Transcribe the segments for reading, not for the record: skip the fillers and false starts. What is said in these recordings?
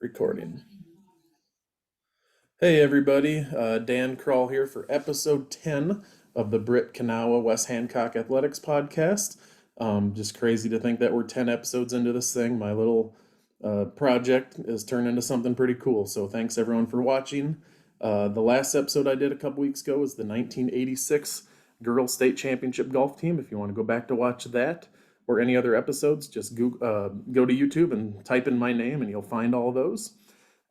Recording. Hey everybody, Dan Kroll here for episode 10 of the Britt Kanawha West Hancock Athletics podcast. Just crazy to think that we're 10 episodes into this thing. My little project has turned into something pretty cool. So thanks everyone for watching. The last episode I did a couple weeks ago was the 1986 Girls State Championship golf team. If you want to go back to watch that or any other episodes, just go to YouTube and type in my name and you'll find all those.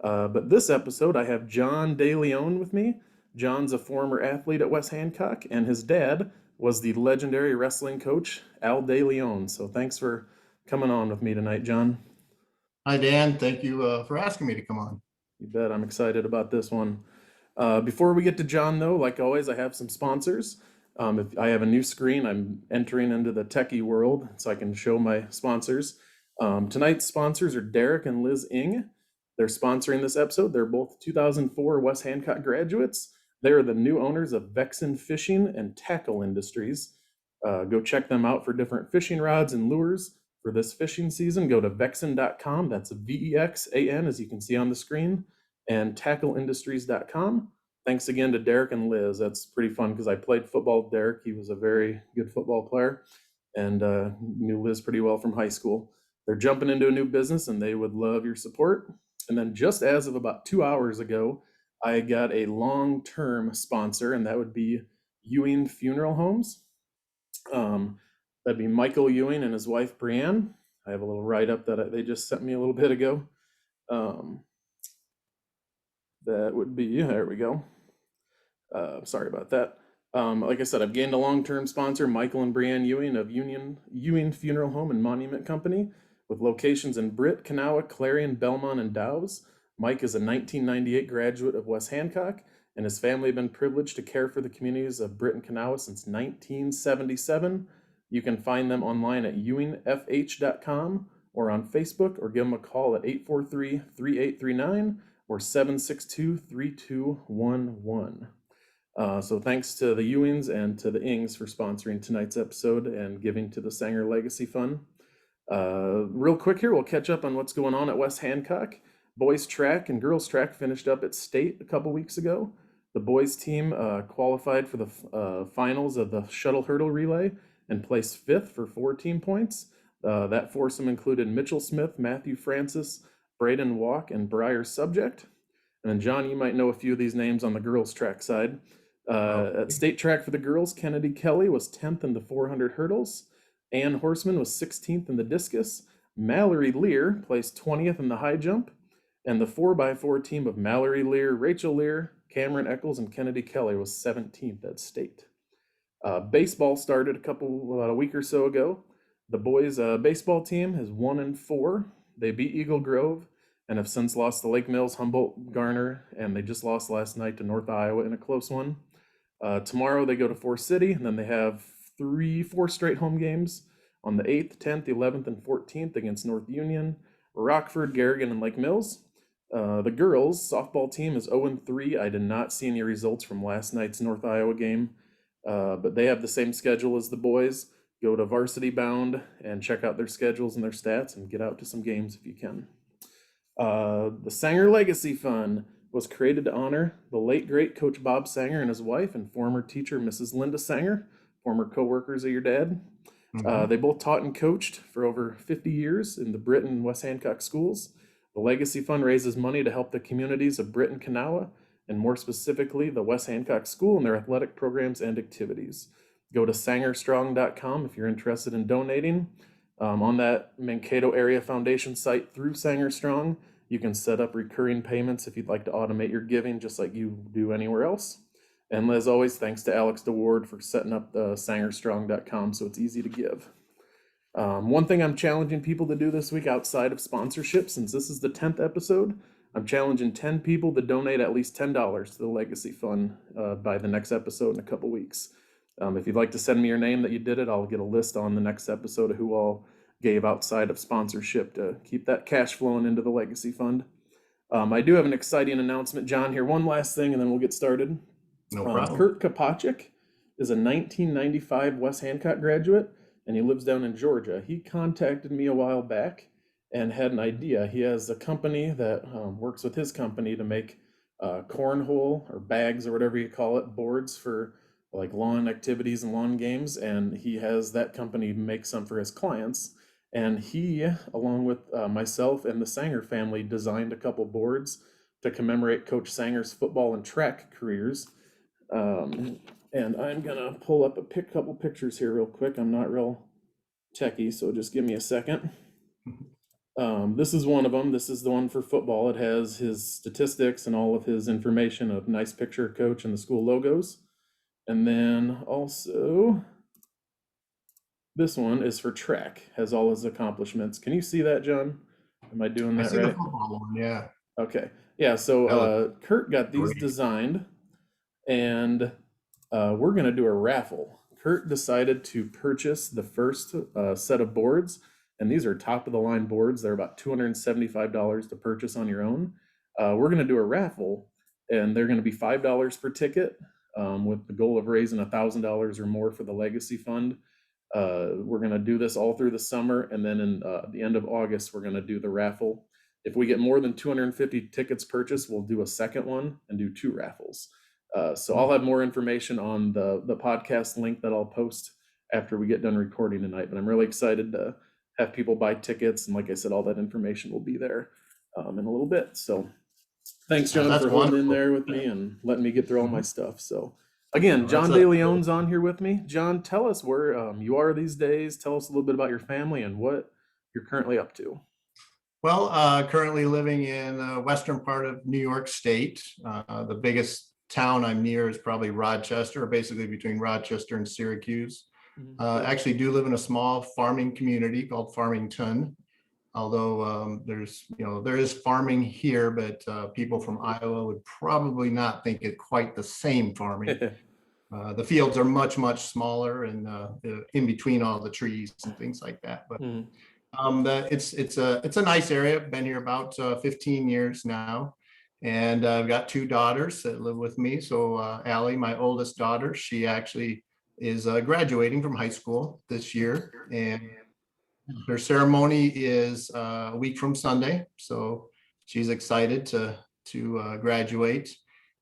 But this episode, I have John DeLeon with me. John's a former athlete at West Hancock, and his dad was the legendary wrestling coach, Al DeLeon. So thanks for coming on with me tonight, John. Hi, Dan. Thank you for asking me to come on. You bet. I'm excited about this one. Before we get to John, though, like always, I have some sponsors. If I have a new screen, I'm entering into the techie world so I can show my sponsors. Tonight's sponsors are Derek and Liz Ing. They're sponsoring this episode. They're both 2004 West Hancock graduates. They are the new owners of Vexen Fishing and Tackle Industries. Go check them out for different fishing rods and lures for this fishing season. Go to vexen.com. That's VEXAN, as you can see on the screen, and tackleindustries.com. Thanks again to Derek and Liz. That's pretty fun because I played football with Derek. He was a very good football player and knew Liz pretty well from high school. They're jumping into a new business and they would love your support. And then just as of about 2 hours ago, I got a long-term sponsor, and that would be Ewing Funeral Homes. That'd be Michael Ewing and his wife Brianne. I have a little write-up that they just sent me a little bit ago. That would be, there we go. Sorry about that. Like I said, I've gained a long-term sponsor, Michael and Brianne Ewing of Ewing Funeral Home and Monument Company, with locations in Britt, Kanawha, Clarion, Belmont, and Dows. Mike is a 1998 graduate of West Hancock, and his family have been privileged to care for the communities of Britt and Kanawha since 1977. You can find them online at ewingfh.com or on Facebook, or give them a call at 843-3839 or 762-3211. So thanks to the Ewings and to the Ings for sponsoring tonight's episode and giving to the Sanger Legacy Fund. Real quick here, we'll catch up on what's going on at West Hancock. Boys track and girls track finished up at state a couple weeks ago. The boys team qualified for the finals of the shuttle hurdle relay and placed fifth for 4 team points. That foursome included Mitchell Smith, Matthew Francis, Braden Walk, and Briar Subject. And then John, you might know a few of these names on the girls track side. At state track for the girls, Kennedy Kelly was 10th in the 400 hurdles. Ann Horseman was 16th in the discus. Mallory Lear placed 20th in the high jump. And the 4x4 team of Mallory Lear, Rachel Lear, Cameron Eccles, and Kennedy Kelly was 17th at state. Baseball started about a week or so ago. The boys' baseball team is 1-4. They beat Eagle Grove and have since lost to Lake Mills, Humboldt, Garner, and they just lost last night to North Iowa in a close one. Tomorrow they go to Forest City, and then they have 4 straight home games on the 8th, 10th, 11th, and 14th against North Union, Rockford, Garrigan, and Lake Mills. The girls' softball team is 0-3. I did not see any results from last night's North Iowa game, but they have the same schedule as the boys. Go to Varsity Bound and check out their schedules and their stats and get out to some games if you can. The Sanger Legacy Fund was created to honor the late great Coach Bob Sanger and his wife and former teacher Mrs. Linda Sanger, former co-workers of your dad. They both taught and coached for over 50 years in the Britt and West Hancock schools. The Legacy Fund raises money to help the communities of Britt and Kanawha, and more specifically, the West Hancock School and their athletic programs and activities. Go to sangerstrong.com if you're interested in donating. On that Mankato Area Foundation site through Sanger Strong, you can set up recurring payments if you'd like to automate your giving just like you do anywhere else. And as always, thanks to Alex DeWard for setting up the sangerstrong.com so it's easy to give. One thing I'm challenging people to do this week outside of sponsorship, since this is the 10th episode, I'm challenging 10 people to donate at least $10 to the Legacy Fund by the next episode in a couple weeks. If you'd like to send me your name that you did it, I'll get a list on the next episode of who all gave outside of sponsorship to keep that cash flowing into the Legacy Fund. I do have an exciting announcement, John, here. One last thing, and then we'll get started. No problem. Kurt Kopacik is a 1995 West Hancock graduate, and he lives down in Georgia. He contacted me a while back and had an idea. He has a company that works with his company to make cornhole or bags or whatever you call it, boards for like lawn activities and lawn games. And he has that company make some for his clients. And he, along with myself and the Sanger family, designed a couple boards to commemorate Coach Sanger's football and track careers. And I'm gonna pull up a couple pictures here real quick. I'm not real techie, so just give me a second. This is one of them. This is the one for football. It has his statistics and all of his information, a nice picture of coach and the school logos. And then also this one is for track, has all his accomplishments. Can you see that, John? Am I doing I that see the right? football one, yeah. Okay. Yeah, so Kurt got these great. designed, and we're going to do a raffle. Kurt decided to purchase the first set of boards, and these are top of the line boards. They're about $275 to purchase on your own. We're going to do a raffle, and they're going to be $5 per ticket, with the goal of raising $1,000 or more for the legacy fund. We're going to do this all through the summer, and then in the end of August, we're going to do the raffle. If we get more than 250 tickets purchased, we'll do a second one and do 2 raffles. So I'll have more information on the podcast link that I'll post after we get done recording tonight. But I'm really excited to have people buy tickets. And like I said, all that information will be there in a little bit. So thanks, John, That's for holding in wonderful. there with me and letting me get through all my stuff. So again, Well, John that's De Leon's on here with me. John, tell us where you are these days. Tell us a little bit about your family and what you're currently up to. Well, currently living in the western part of New York State. The biggest town I'm near is probably Rochester, basically between Rochester and Syracuse. Actually do live in a small farming community called Farmington. Although there is farming here, but people from Iowa would probably not think it quite the same farming. The fields are much, much smaller and in between all the trees and things like that. But it's a nice area. I've been here about 15 years now, and I've got 2 daughters that live with me. So Allie, my oldest daughter, she actually is graduating from high school this year, and her ceremony is a week from Sunday. So she's excited to graduate,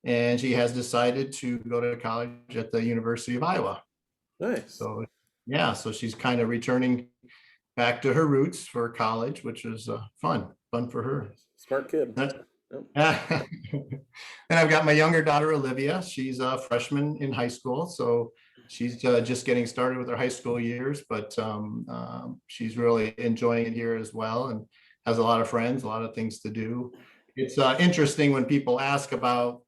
and she has decided to go to college at the University of Iowa. Nice. So yeah, so she's kind of returning back to her roots for college, which is fun for her. Smart kid. And I've got my younger daughter, Olivia. She's a freshman in high school. So she's just getting started with her high school years, but she's really enjoying it here as well and has a lot of friends, a lot of things to do. It's interesting when people ask about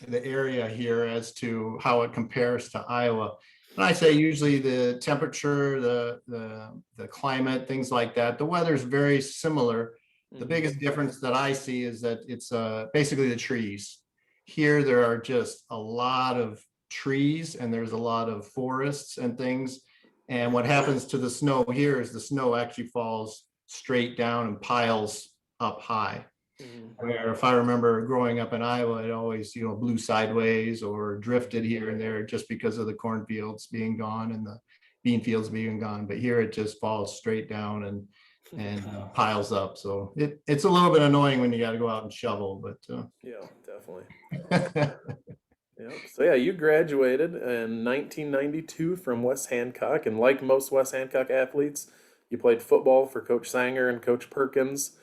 the area here as to how it compares to Iowa. And I say usually the temperature, the climate, things like that, the weather is very similar. The biggest difference that I see is that it's basically the trees. Here, there are just a lot of trees and there's a lot of forests and things. And what happens to the snow here is the snow actually falls straight down and piles up high. Where if I remember growing up in Iowa, it always, blew sideways or drifted here and there just because of the cornfields being gone and the bean fields being gone. But here it just falls straight down and piles up. So it's a little bit annoying when you got to go out and shovel, but yeah, definitely. Yeah. So yeah, you graduated in 1992 from West Hancock, and like most West Hancock athletes, you played football for Coach Sanger and Coach Perkins.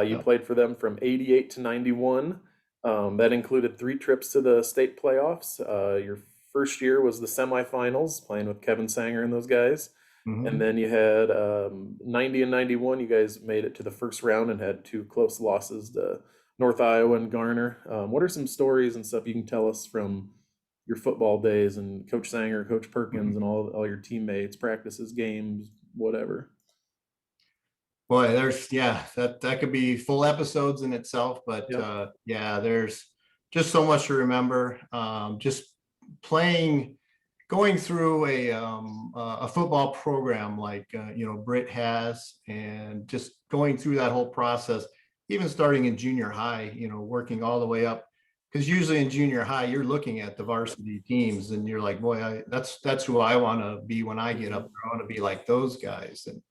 You played for them from 88 to 91. That included 3 trips to the state playoffs. Your first year was the semifinals, playing with Kevin Sanger and those guys. And then you had 90 and 91. You guys made it to the first round and had 2 close losses to North Iowa and Garner. What are some stories and stuff you can tell us from your football days and Coach Sanger, Coach Perkins, and all your teammates, practices, games, whatever? Boy, that could be full episodes in itself, but there's just so much to remember. Just going through a football program like Britt has, and just going through that whole process, even starting in junior high, working all the way up. Because usually in junior high, you're looking at the varsity teams, and you're like, boy, that's who I want to be when I get up there. I want to be like those guys. And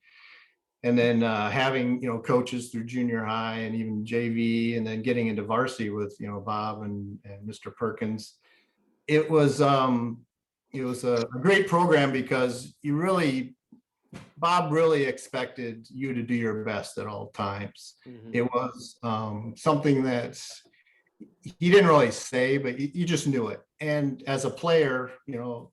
and then having, coaches through junior high and even JV, and then getting into varsity with, Bob and Mr. Perkins. It was a great program because Bob really expected you to do your best at all times. Mhm. It was something that he didn't really say, but you just knew it. And as a player,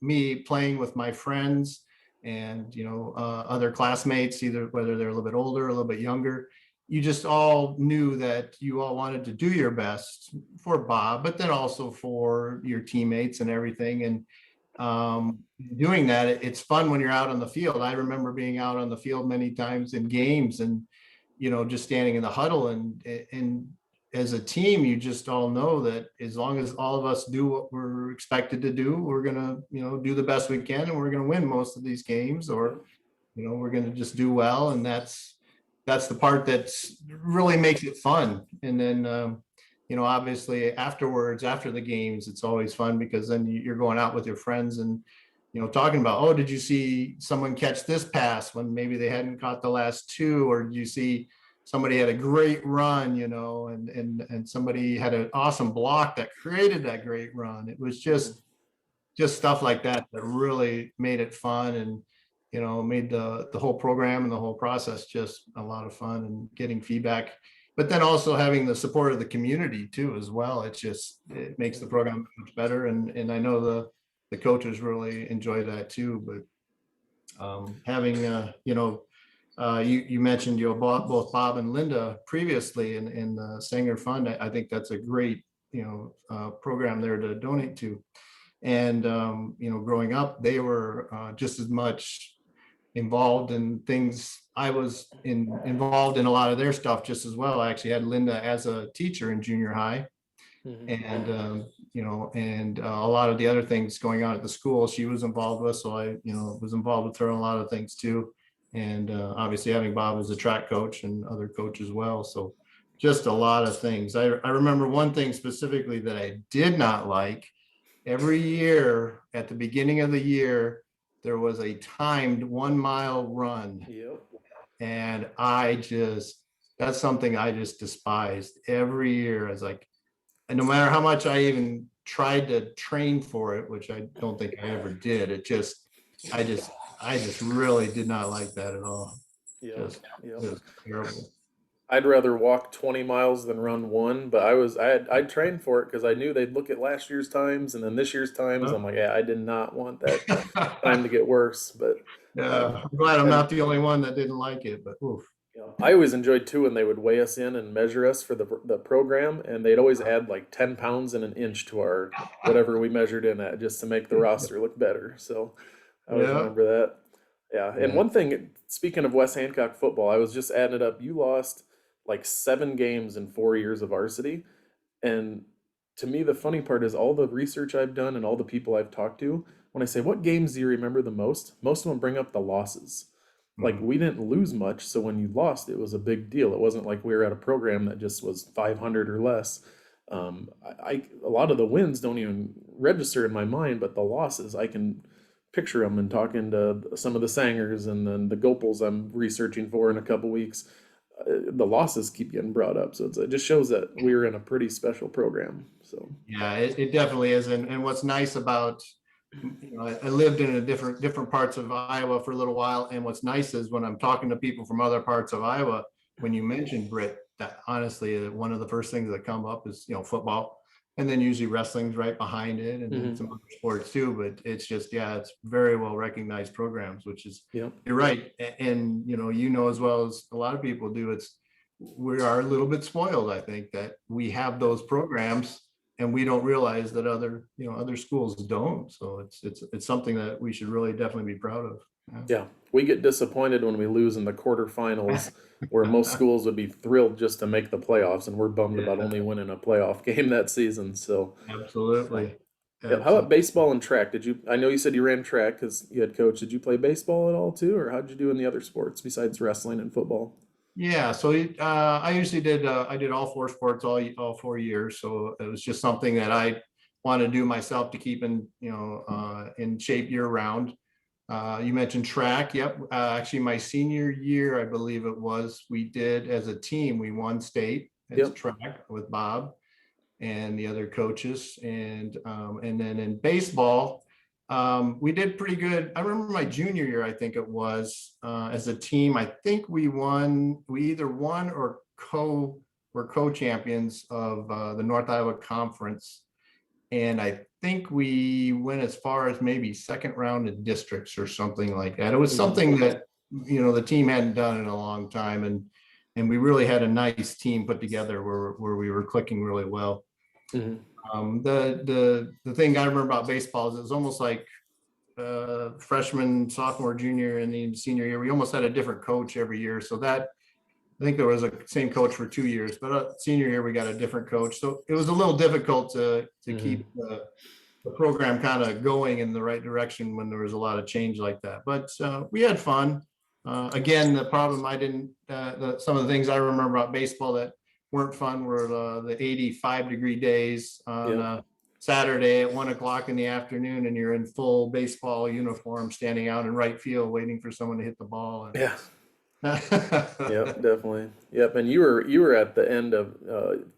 me playing with my friends and, other classmates, either whether they're a little bit older, or a little bit younger, you just all knew that you all wanted to do your best for Bob, but then also for your teammates and everything. And doing that, it's fun when you're out on the field. I remember being out on the field many times in games and, just standing in the huddle, and as a team, you just all know that as long as all of us do what we're expected to do, we're going to, do the best we can, and we're going to win most of these games, or, we're going to just do well. And that's the part that's really makes it fun. And then, obviously afterwards, after the games, it's always fun because then you're going out with your friends and, talking about, oh, did you see someone catch this pass when maybe they hadn't caught the last two? Or did you see somebody had a great run, and somebody had an awesome block that created that great run? It was just stuff like that that really made it fun, and made the whole program and the whole process just a lot of fun, and getting feedback, but then also having the support of the community too as well. It makes the program much better, and I know the coaches really enjoy that too. But having you mentioned both Bob and Linda previously in the Sanger Fund. I think that's a great program there to donate to. And growing up, they were just as much involved in things. I was involved in a lot of their stuff just as well. I actually had Linda as a teacher in junior high, and a lot of the other things going on at the school she was involved with. So I was involved with her in a lot of things too. And obviously having Bob as a track coach and other coach as well. So just a lot of things. I remember one thing specifically that I did not like. Every year at the beginning of the year, there was a timed 1 mile run. Yep. And that's something I just despised every year. I was like, and no matter how much I even tried to train for it, which I don't think I ever did, I just really did not like that at all. Yep. Just, Yep. it was terrible. I'd rather walk 20 miles than run one, but I'd trained for it because I knew they'd look at last year's times and then this year's times. I'm like, yeah, I did not want that time to get worse. But Yeah, I'm glad I'm not the only one that didn't like it, but oof. I always enjoyed too when they would weigh us in and measure us for the program, and they'd always add like 10 pounds and an inch to our whatever we measured in at just to make the roster look better. So I always Yeah. remember that. Yeah, and Yeah. one thing, speaking of West Hancock football, I was just adding it up. You lost like 7 games in 4 years of varsity, and to me, the funny part is all the research I've done and all the people I've talked to. When I say what games do you remember the most of them bring up the losses. Like Mhm. we didn't lose much, so when you lost, it was a big deal. It wasn't like we were at a program that just was 500 or less. A lot of the wins don't even register in my mind, but the losses I can picture them and talking to some of the Sangers and then the Goepels I'm researching for in a couple weeks. The losses keep getting brought up, so it just shows that we were in a pretty special program. So Yeah, it definitely is. And what's nice about, I lived in a different parts of Iowa for a little while. And what's nice is when I'm talking to people from other parts of Iowa, when you mention Britt, that honestly, one of the first things that come up is, football. And then usually wrestling's right behind it, and then some other sports too. But it's just, yeah, it's very well recognized programs, which is, yeah, you're right. And, as well as a lot of people do, we are a little bit spoiled, I think, that we have those programs and we don't realize that other schools don't. So it's something that we should really definitely be proud of. yeah, we get disappointed when we lose in the quarterfinals, where most schools would be thrilled just to make the playoffs, and we're bummed about Yeah, only winning a playoff game that season. So, absolutely. yeah. How about Absolutely. baseball and track? Did you? I know you said you ran track because you had coach. Did you play baseball at all too, or how'd you do in the other sports besides wrestling and football? Yeah, so I usually I did all four sports all 4 years. So it was just something that I want to do myself to keep in shape year round. You mentioned track. Yep. Actually, my senior year, I believe it was, we did as a team, we won state as Yep. track with Bob and the other coaches. And then in baseball, we did pretty good. I remember my junior year, I think it was, as a team. I think we either won or were co-champions of the North Iowa Conference. And I think we went as far as maybe second round of districts or something like that. It was something that, the team hadn't done in a long time. And we really had a nice team put together where we were clicking really well. Mm-hmm. The thing I remember about baseball is it was almost like freshman, sophomore, junior, and then senior year. We almost had a different coach every year. So that, I think there was a same coach for 2 years, but senior year we got a different coach. So it was a little difficult to Mm-hmm. keep the program kind of going in the right direction when there was a lot of change like that. But we had fun. Again, the problem some of the things I remember about baseball that weren't fun were the 85-degree days on Yep. Saturday at 1 o'clock in the afternoon, and you're in full baseball uniform standing out in right field waiting for someone to hit the ball. Yeah. Yep, definitely. Yep, and you were at the end of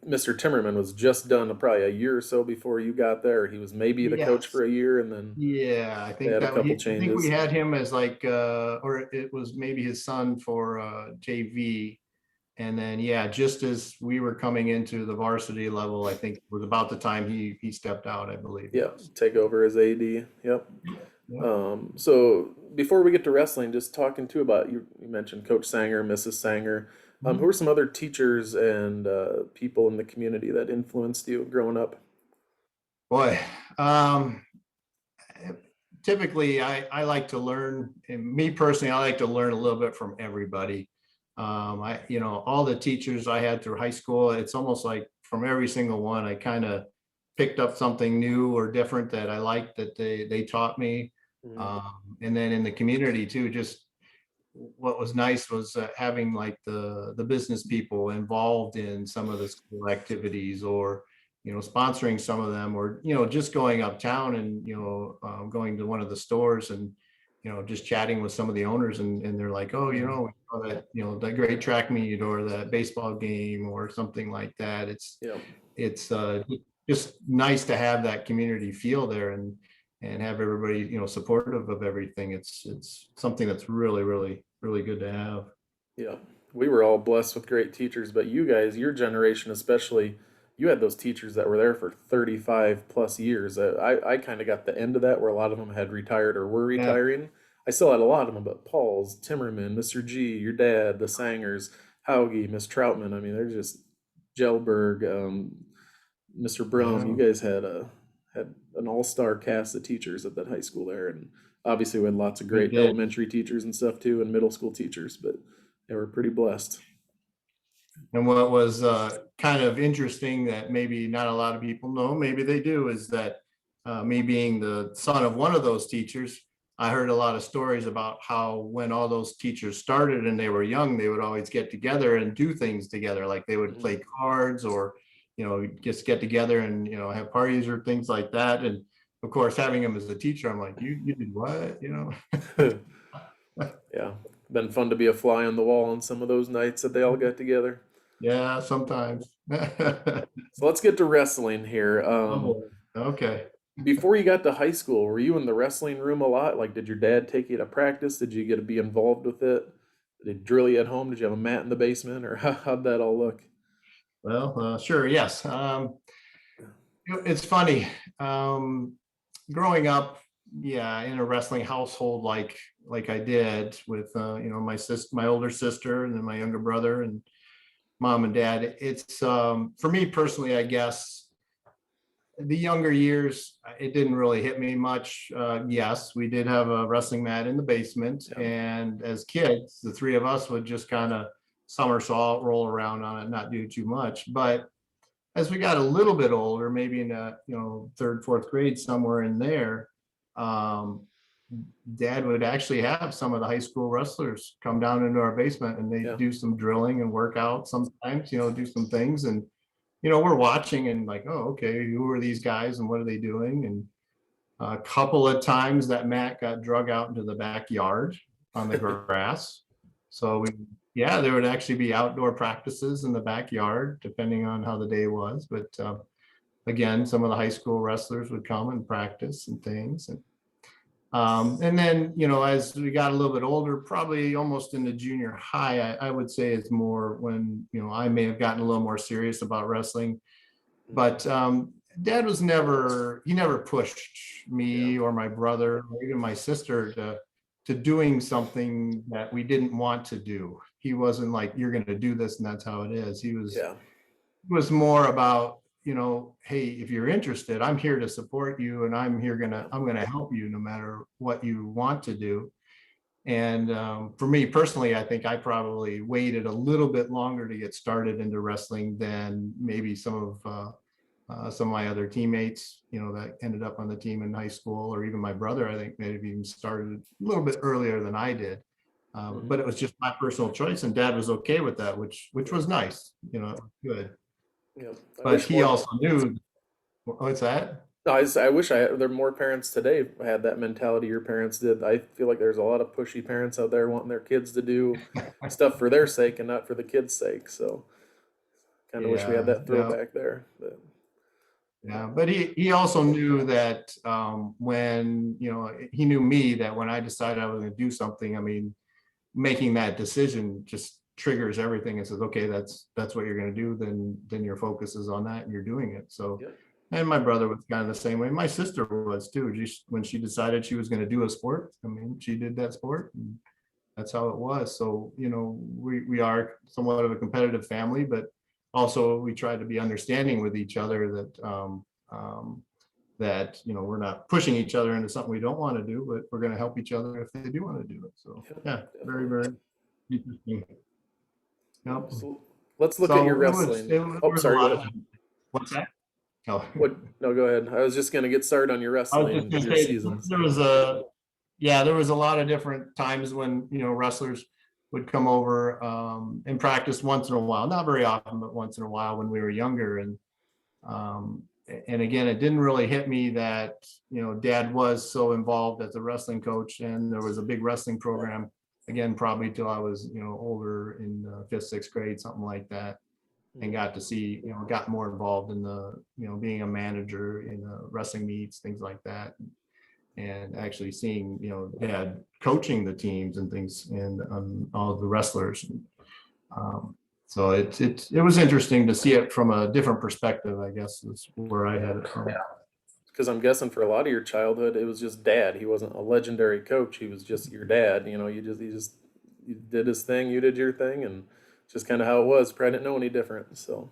Mr. Timmerman was just done probably a year or so before you got there. He was maybe the coach Yes. for a year, and then Yeah, I they think had a that couple I think we changes. had him as like or it was maybe his son for JV. And then yeah, just as we were coming into the varsity level, I think it was about the time he stepped out, I believe. Yep, Yes. take over as AD. Yep. Yep. So before we get to wrestling, just talking too about you mentioned Coach Sanger, Mrs. Sanger. Who Mhm. are some other teachers and people in the community that influenced you growing up? Boy, um, typically I like to learn, and me personally, I like to learn a little bit from everybody. All the teachers I had through high school, it's almost like from every single one, I kind of picked up something new or different that I liked that they taught me. Mhm. And then in the community too, just what was nice was having like the business people involved in some of the school activities, or sponsoring some of them, or just going uptown and going to one of the stores and just chatting with some of the owners, and they're like, oh, Mhm. we saw that that great track meet or that baseball game or something like that. Yep. It's just nice to have that community feel there, and have everybody supportive of everything. It's something that's really really really good to have. Yeah, we were all blessed with great teachers, but you guys, your generation especially, you had those teachers that were there for 35 plus years. I kind of got the end of that where a lot of them had retired or were Yeah. retiring. I still had a lot of them, but Paul's, Timmerman, Mr. G, your dad, the Sangers, Hauge, Miss Troutman. I mean, they're just Gelberg, Mr. Brum. You Yeah. guys had an all-star cast of teachers at that high school there, and obviously we had lots of We great did. elementary teachers and stuff too, and middle school teachers, but they were pretty blessed. And what was kind of interesting that maybe not a lot of people know, maybe they do, is that me being the son of one of those teachers, I heard a lot of stories about how when all those teachers started and they were young, they would always get together and do things together. Like they would Mhm. play cards or, just get together and, have parties or things like that. And of course, having him as a teacher, I'm like, you did what, Yeah, been fun to be a fly on the wall on some of those nights that they all got together. Yeah, sometimes. So let's get to wrestling here. Oh, boy. Okay. Before you got to high school, were you in the wrestling room a lot? Like, did your dad take you to practice? Did you get to be involved with it? Did he drill you at home? Did you have a mat in the basement, or how'd that all look? Well, sure, yes. It's funny. Growing up, yeah, in a wrestling household like I did with my older sister and then my younger brother and mom and dad. It's for me personally, I guess the younger years, it didn't really hit me much. Yes, we did have a wrestling mat in the basement, Yeah. and as kids, the three of us would just kind of somersault, roll around on it, not do too much. But as we got a little bit older, maybe in third, fourth grade, somewhere in there, um, Dad would actually have some of the high school wrestlers come down into our basement, and they Yeah. do some drilling and work out sometimes, do some things. And we're watching and like, oh, okay, who are these guys and what are they doing? And a couple of times that mat got drug out into the backyard on the grass. So there would actually be outdoor practices in the backyard, depending on how the day was. But again, some of the high school wrestlers would come and practice and things. And then, as we got a little bit older, probably almost into junior high, I would say it's more when, I may have gotten a little more serious about wrestling. But Dad was he never pushed me or my brother or even my sister to doing something that we didn't want to do. He wasn't like, you're going to do this and that's how it is. He was more about, hey, if you're interested, I'm here to support you, and I'm going to help you no matter what you want to do. And for me personally, I think I probably waited a little bit longer to get started into wrestling than maybe some of my other teammates, that ended up on the team in high school, or even my brother, I think maybe even started a little bit earlier than I did. But it was just my personal choice, and Dad was okay with that, which was nice, good. Yeah. But he also knew, what's that? No, I wish there were more parents today had that mentality your parents did. I feel like there's a lot of pushy parents out there wanting their kids to do stuff for their sake and not for the kids' sake. So kind of wish we had that throwback there. But he also knew that when, he knew me, that when I decided I was going to do something, I mean, making that decision just triggers everything and says, okay, that's what you're going to do. Then your focus is on that and you're doing it. So, and my brother was kind of the same way. My sister was too. When she decided she was going to do a sport, I mean, she did that sport, and that's how it was. So, we are somewhat of a competitive family, but also we try to be understanding with each other that we're not pushing each other into something we don't want to do, but we're going to help each other if they do want to do it. So very, very interesting. Yep. So let's look at your wrestling. Sorry. What's that? Oh. No, go ahead. I was just going to get started on your wrestling seasons. There was a lot of different times when wrestlers would come over and practice once in a while, not very often, but once in a while when we were younger. And again, it didn't really hit me that Dad was so involved as a wrestling coach, and there was a big wrestling program. Again, probably till I was older, in 5th, 6th grade, something like that, and got to see got more involved in the being a manager in wrestling meets, things like that, and actually seeing Dad coaching the teams and things, and all of the wrestlers. So it was interesting to see it from a different perspective, I guess, is where I had it from. Because I'm guessing for a lot of your childhood, it was just Dad. He wasn't a legendary coach. He was just your dad. You did his thing, you did your thing, and just kind of how it was. Probably didn't know any different. So,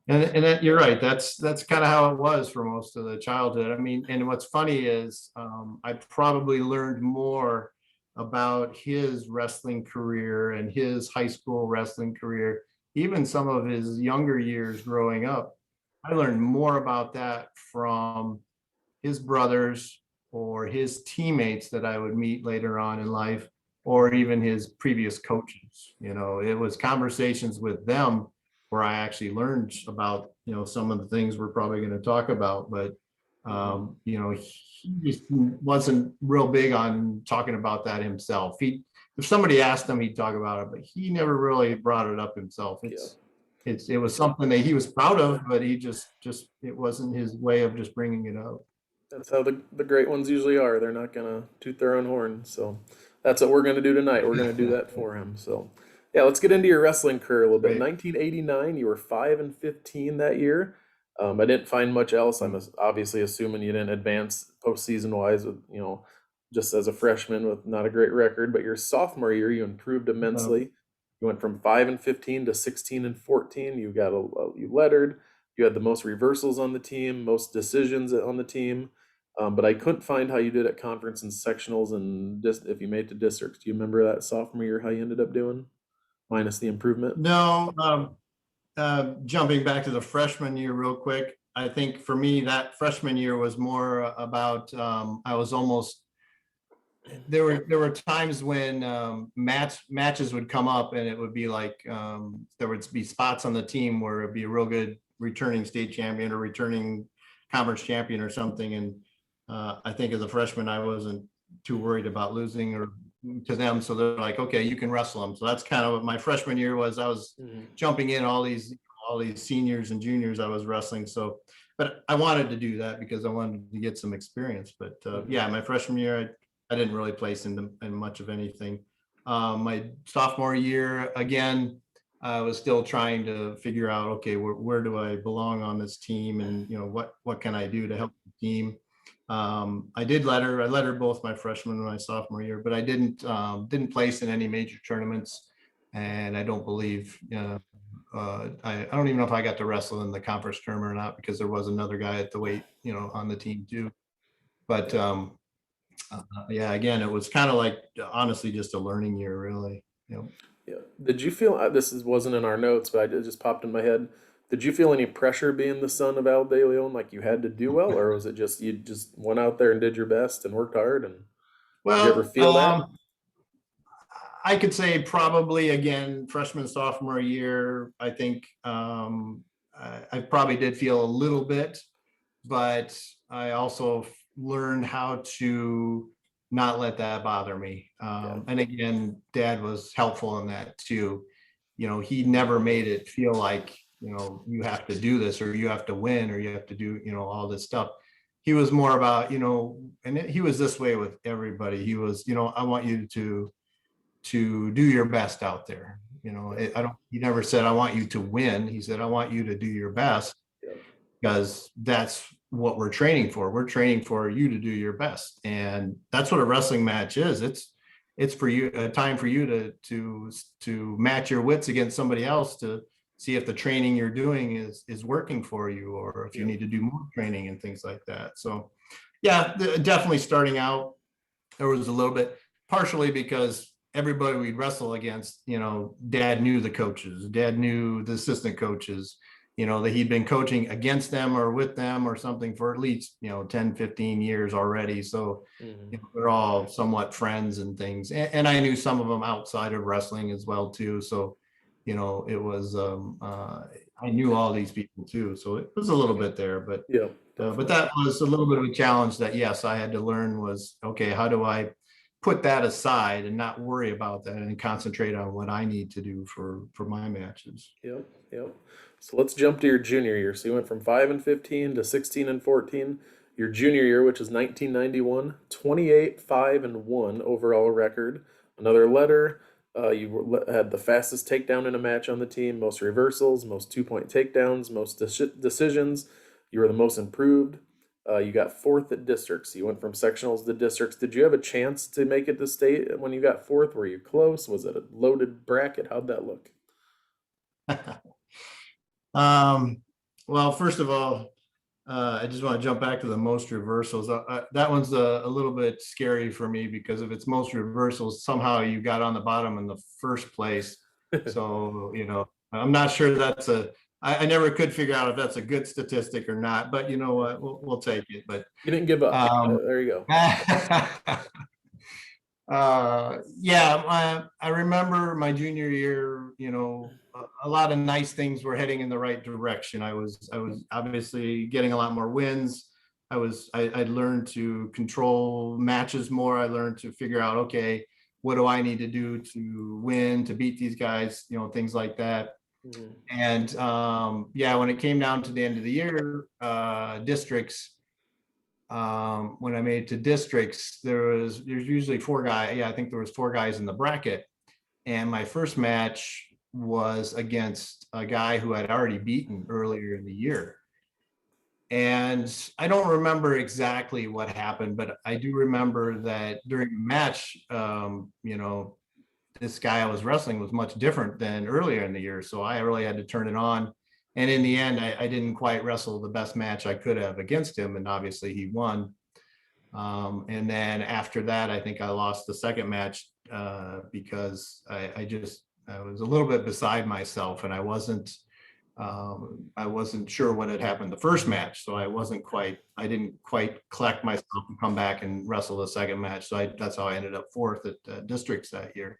and you're right. That's kind of how it was for most of the childhood. I mean, and what's funny is I probably learned more about his wrestling career and his high school wrestling career, even some of his younger years growing up. I learned more about that from his brothers or his teammates that I would meet later on in life, or even his previous coaches. It was conversations with them where I actually learned about, some of the things we're probably going to talk about. But, he just wasn't real big on talking about that himself. If somebody asked him, he'd talk about it, but he never really brought it up himself. It was something that he was proud of, but he just it wasn't his way of just bringing it up. That's how the great ones usually are. They're not going to toot their own horn. So that's what we're going to do tonight. We're going to do that for him. So yeah, let's get into your wrestling career a little bit. 1989, you were 5-15 that year. I didn't find much else. I'm obviously assuming you didn't advance postseason wise with, just as a freshman with not a great record, but your sophomore year, you improved immensely. You went from 5-15 to 16-14. You lettered. You had the most reversals on the team, most decisions on the team. But I couldn't find how you did at conference and sectionals, and if you made it to districts. Do you remember that sophomore year, how you ended up doing, minus the improvement? No. Jumping back to the freshman year real quick, I think for me that freshman year was more about I was almost, there were times when matches would come up, and it would be like there would be spots on the team where it'd be a real good returning state champion or returning conference champion or something, and I think as a freshman, I wasn't too worried about losing or to them. So they're like, okay, you can wrestle them. So that's kind of what my freshman year was. I was jumping in all these seniors and juniors I was wrestling. So, but I wanted to do that because I wanted to get some experience. But yeah, my freshman year, I didn't really place in much of anything. My sophomore year, again, I was still trying to figure out, okay, where do I belong on this team, and what can I do to help the team. I lettered both my freshman and my sophomore year, but I didn't place in any major tournaments, and I don't believe I don't even know if I got to wrestle in the conference tournament or not, because there was another guy at the weight on the team too. But yeah, again, it was kind of like honestly just a learning year, really. Yeah. Did you feel wasn't in our notes, but it just popped in my head. Did you feel any pressure being the son of Al De Leon, like you had to do well, or was it just you just went out there and did your best and worked hard? And did you ever Well, feel that? I could say probably again, freshman, sophomore year, I think I probably did feel a little bit, but I also learned how to not let that bother me. Yeah. And again, Dad was helpful in that too. He never made it feel like, you have to do this or you have to win or you have to do, all this stuff. He was more about, and he was this way with everybody. He was, I want you to do your best out there. He never said, I want you to win. He said, I want you to do your best, Yeah. because that's what we're training for. We're training for you to do your best. And that's what a wrestling match is. It's for you, a time for you to match your wits against somebody else to see if the training you're doing is working for you, or if you need to do more training and things like that. So yeah, definitely starting out, there was a little bit, partially because everybody we'd wrestle against, Dad knew the coaches, Dad knew the assistant coaches, that he'd been coaching against them or with them or something for at least, 10, 15 years already. So they're all somewhat friends and things. And I knew some of them outside of wrestling as well too. So, it was, I knew all these people too. So it was a little bit there, but Yeah. but that was a little bit of a challenge that, yes, I had to learn was, okay, how do I put that aside and not worry about that and concentrate on what I need to do for my matches. Yep. Yep. So let's jump to your junior year. So you went from 5-15 to 16-14. Your junior year, which is 1991, 28, 5-1 overall record. Another letter. Had the fastest takedown in a match on the team, most reversals, most 2-point takedowns, most decisions. You were the most improved. You got fourth at districts. You went from sectionals to districts. Did you have a chance to make it to state when you got fourth? Were you close? Was it a loaded bracket? How'd that look? Um, well, first of all, I just want to jump back to the most reversals. That one's a little bit scary for me, because if it's most reversals, somehow you got on the bottom in the first place. So, I'm not sure I never could figure out if that's a good statistic or not, but you know what, we'll take it. But You didn't give up. There you go. yeah, I remember my junior year, a lot of nice things were heading in the right direction. I was obviously getting a lot more wins. I learned to control matches more. I learned to figure out, okay, what do I need to do to win, to beat these guys, things like that. And yeah, when it came down to the end of the year, districts, when I made it to districts, there's usually four guys. Yeah, I think there was four guys in the bracket. And my first match was against a guy who I'd already beaten earlier in the year. And I don't remember exactly what happened, but I do remember that during the match, this guy I was wrestling was much different than earlier in the year. So I really had to turn it on. And in the end, I didn't quite wrestle the best match I could have against him. And obviously he won. And then after that, I think I lost the second match because I was a little bit beside myself, and I wasn't sure what had happened the first match. So I didn't quite collect myself and come back and wrestle the second match. So that's how I ended up fourth at districts that year.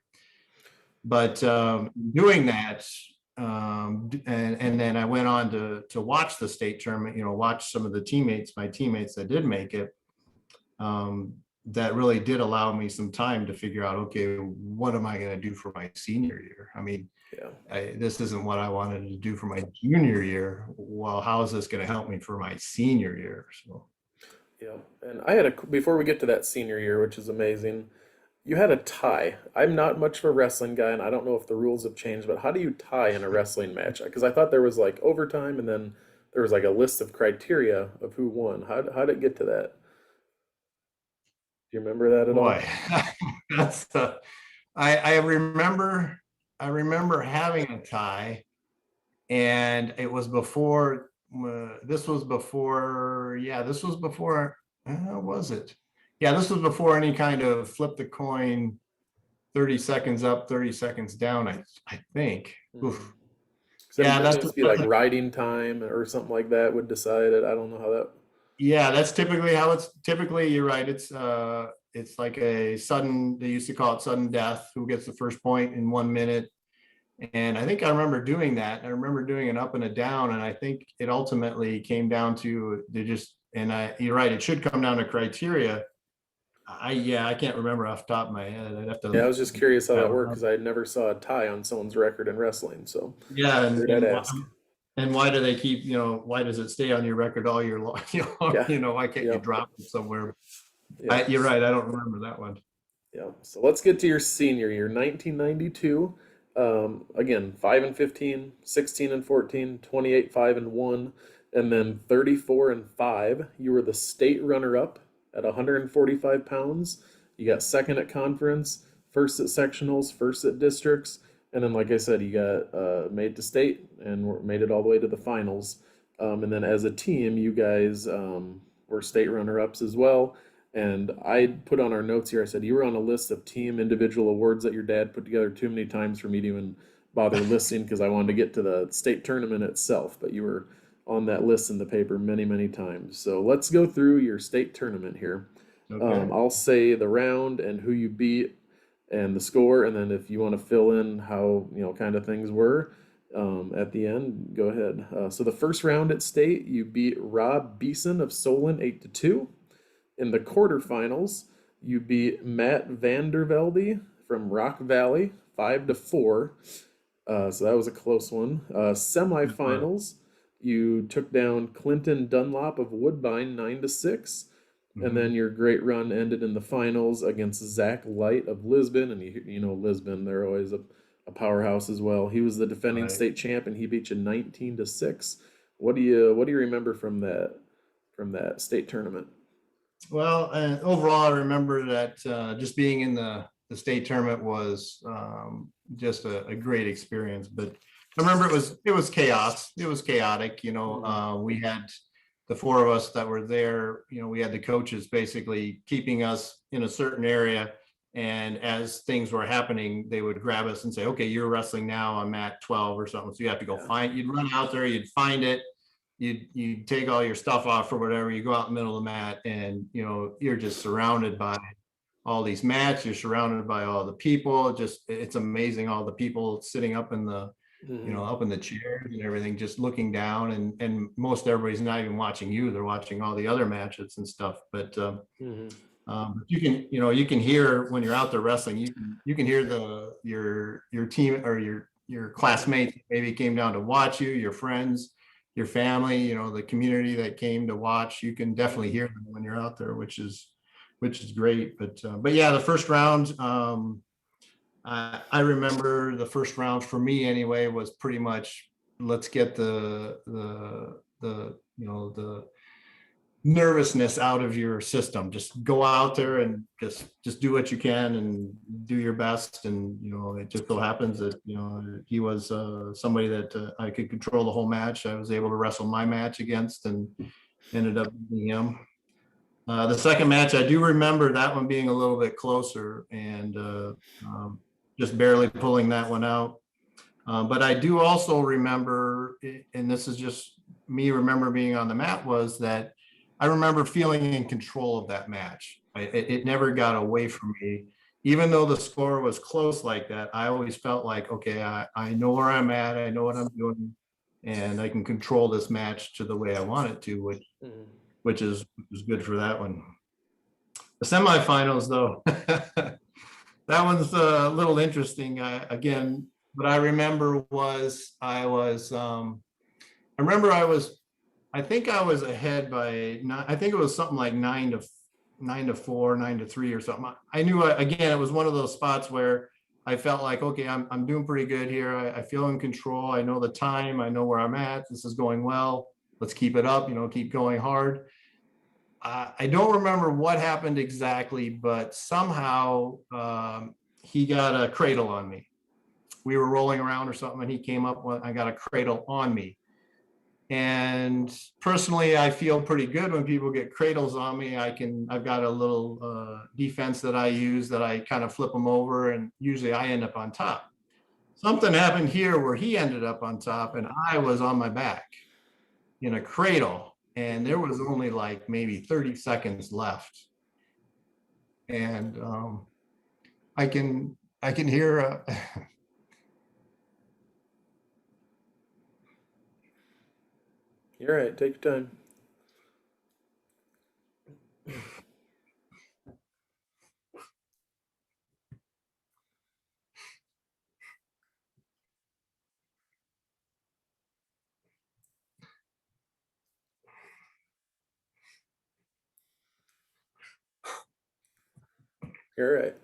But doing that, and then I went on to watch the state tournament, watch some of my teammates that did make it. that really did allow me some time to figure out, okay, what am I going to do for my senior year? I mean, Yeah. this isn't what I wanted to do for my junior year. Well, how is this going to help me for my senior year? So, Yeah. And I had before we get to that senior year, which is amazing, you had a tie. I'm not much of a wrestling guy, and I don't know if the rules have changed, but how do you tie in a wrestling match? Because I thought there was like overtime, and then there was like a list of criteria of who won. How did it get to that? Do you remember that at boy, all? that's I remember having a tie, and it was before. This was before. Yeah, this was before. Was it? Yeah, this was before any kind of flip the coin, 30 seconds up, 30 seconds down. I think. Hmm. Oof. So Yeah, didn't it that's just be like riding time or something like that would decide it? I don't know how that. yeah, that's typically how it's typically. You're right. It's like a sudden. They used to call it sudden death. Who gets the first point in 1 minute? And I think I remember doing that. I remember doing an up and a down, and I think it ultimately came down to they just. And you're right. It should come down to criteria. I can't remember off the top of my head. I'd have Yeah, I to. was just curious how that worked because I never saw a tie on someone's record in wrestling, so Yeah, figured I'd ask. and why do they keep? Why does it stay on your record all year long? Yeah. Why can't you Yep. drop it somewhere? Yep. You're right. I don't remember that one. Yeah. So let's get to your senior year, 1992. Again, 5 and 15, 16 and 14, 28, 5 and 1, and then 34 and 5. You were the state runner-up at 145 pounds. You got second at conference, first at sectionals, first at districts, and then, like I said, you got made to state and made it all the way to the finals. And then as a team, you guys were state runner-ups as well. And I put on our notes here, I said, you were on a list of team individual awards that your dad put together too many times for me to even bother listing because I wanted to get to the state tournament itself. But you were on that list in the paper many, many times. So let's go through your state tournament here. Okay. I'll say the round and who you beat and the score. And then if you want to fill in how, kind of things were at the end, go ahead. So the first round at state, you beat Rob Beeson of Solon 8-2. In the quarterfinals, you beat Matt Vandervelde from Rock Valley 5-4. So that was a close one. Semifinals, you took down Clinton Dunlop of Woodbine 9-6. And then Mhm. your great run ended in the finals against Zach Light of Lisbon. And you know Lisbon, they're always a powerhouse as well. He was the defending Right. state champ and he beat you 19-6. What do you remember from that state tournament? Well, and overall, I remember that just being in the state tournament was just a great experience. But I remember it was chaos. It was chaotic. Mhm. We had the four of us that were there. We had the coaches basically keeping us in a certain area. And as things were happening, they would grab us and say, "Okay, you're wrestling now. I'm at 12 or something. So you have to go Yeah. find." You'd run out there. You'd find it. You take all your stuff off or whatever, you go out in the middle of the mat, and you're just surrounded by all these mats, you're surrounded by all the people. Just it's amazing, all the people sitting up in the Hmm. up in the chairs and everything, just looking down, and most everybody's not even watching you, they're watching all the other matches and stuff. But Hmm. you can hear when you're out there wrestling, you can hear your team or your classmates maybe came down to watch you, your friends, your family, the community that came to watch. You can definitely hear them when you're out there, which is great. But yeah, the first round, I remember the first round for me anyway was pretty much, let's get the nervousness out of your system. Just go out there and just do what you can and do your best. And it just so happens that he was somebody that I could control the whole match. I was able to wrestle my match against and ended up beating him. The second match, I do remember that one being a little bit closer, and um, just barely pulling that one out. But I do also remember, and this is just me remember being on the mat, was that I remember feeling in control of that match. It never got away from me. Even though the score was close like that, I always felt like, okay, I know where I'm at, I know what I'm doing, and I can control this match to the way I want it to, which Hmm. which is good for that one. The semifinals, though, that one's a little interesting. Again, what I remember was I think I was ahead by I think it was something like 9-4, 9-3 or something. I knew, again, it was one of those spots where I felt like, okay, I'm doing pretty good here. I feel in control. I know the time. I know where I'm at. This is going well. Let's keep it up, keep going hard. I don't remember what happened exactly, but somehow he got a cradle on me. We were rolling around or something, and he came up when I got a cradle on me. And personally, I feel pretty good when people get cradles on me. I've got a little defense that I use, that I kind of flip them over, and usually I end up on top. Something happened here where he ended up on top and I was on my back in a cradle, and there was only like maybe 30 seconds left. And I can hear You're right. Take your time. You're right.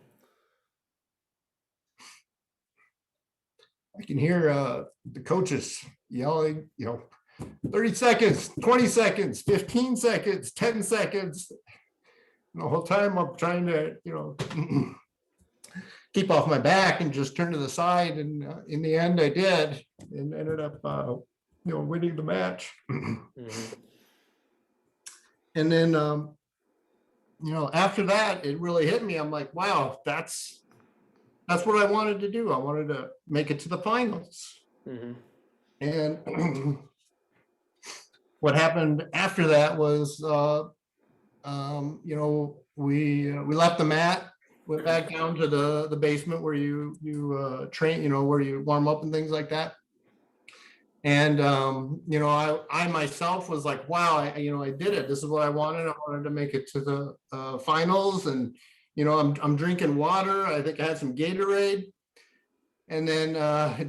I can hear the coaches yelling, 30 seconds, 20 seconds, 15 seconds, 10 seconds. The whole time I'm trying to, keep off my back and just turn to the side. And in the end, I did, and ended up, winning the match. Mm-hmm. And then, after that, it really hit me. I'm like, wow, that's what I wanted to do. I wanted to make it to the finals. Mm-hmm. And what happened after that was, we left the mat, went back down to the basement where you train, where you warm up and things like that. And I myself was like, wow, I did it. This is what I wanted. I wanted to make it to the finals, and I'm drinking water. I think I had some Gatorade. And then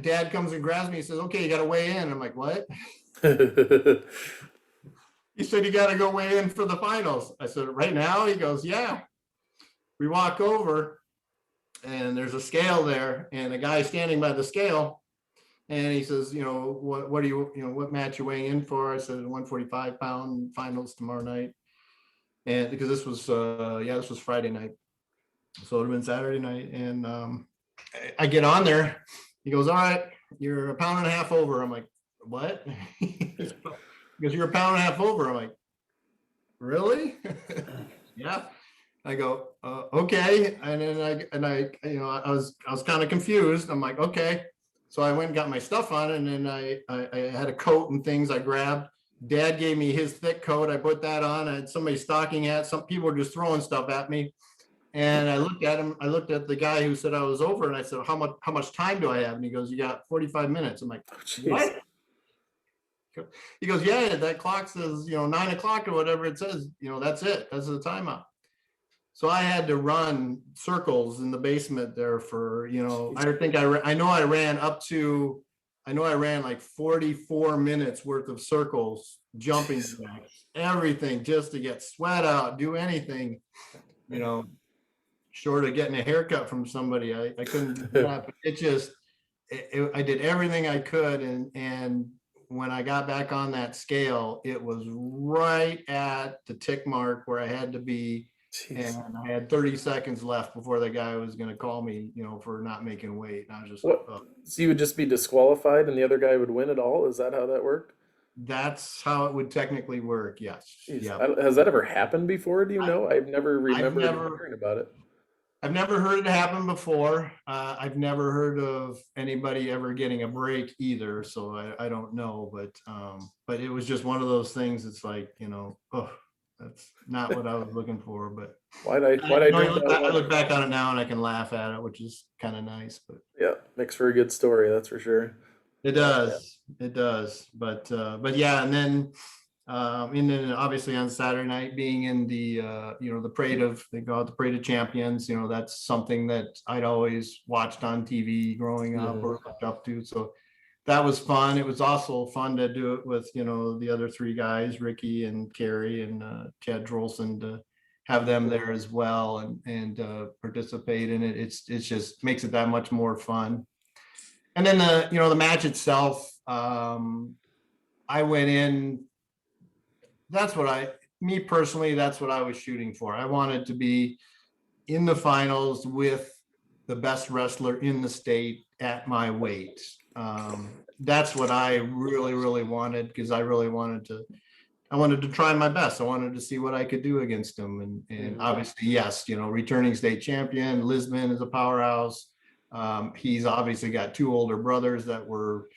Dad comes and grabs me. He says, "Okay, you got to weigh in." I'm like, "What?" He said, "You got to go weigh in for the finals." I said, "Right now?" He goes, "Yeah." We walk over, and there's a scale there, and a guy standing by the scale. And he says, what do you, what match you weighing in for? I said, 145-pound finals tomorrow night. And because this was Friday night. So it would have been Saturday night. And I get on there. He goes, "All right, you're a pound and a half over." I'm like, "What?" Because "You're a pound and a half over." I'm like, "Really?" "Yeah." I go, "Okay." And then I was kind of confused. I'm like, "Okay." So I went and got my stuff on, and then I had a coat and things I grabbed. Dad gave me his thick coat. I put that on. I had somebody stocking hat. Some people were just throwing stuff at me. And I looked at him. I looked at the guy who said I was over, and I said, how much time do I have?" And he goes, "You got 45 minutes. I'm like, "What?" He goes, "Yeah, that clock says, 9 o'clock or whatever it says. That's it. That's the timeout." So I had to run circles in the basement there for, I ran like 44 minutes worth of circles, jumping jacks, everything, just to get sweat out, do anything, short of getting a haircut from somebody. I couldn't do that, but I did everything I could. And when I got back on that scale, it was right at the tick mark where I had to be. Jeez. And I had 30 seconds left before the guy was going to call me, for not making weight. And I was just like, What? "Oh." So you would just be disqualified and the other guy would win it all? Is that how that worked? That's how it would technically work. Yes. Jeez. Yeah. Has that ever happened before? Do you I, know? I've never I've remembered never, hearing about it. I've never heard it happen before. I've never heard of anybody ever getting a break either. So I don't know, but it was just one of those things. It's like, oh, that's not what I was looking for, but Why'd I drink that I look water? back on it now and I can laugh at it, which is kind of nice, but Yeah, makes for a good story, that's for sure. it Yeah. does. It does. But yeah, and then And then obviously on Saturday night being in the, the parade of, they call it the parade of champions, that's something that I'd always watched on TV growing up or looked up to. So that was fun. It was also fun to do it with, the other three guys, Ricky and Carrie and Chad Trulson, to have them there as well and participate in it. It's just makes it that much more fun. And then the match itself, I went in, me personally, that's what I was shooting for. I wanted to be in the finals with the best wrestler in the state at my weight. That's what I really, really wanted, because I really wanted to try my best. I wanted to see what I could do against him. And obviously, yes, returning state champion, Lisbon is a powerhouse. He's obviously got two older brothers that were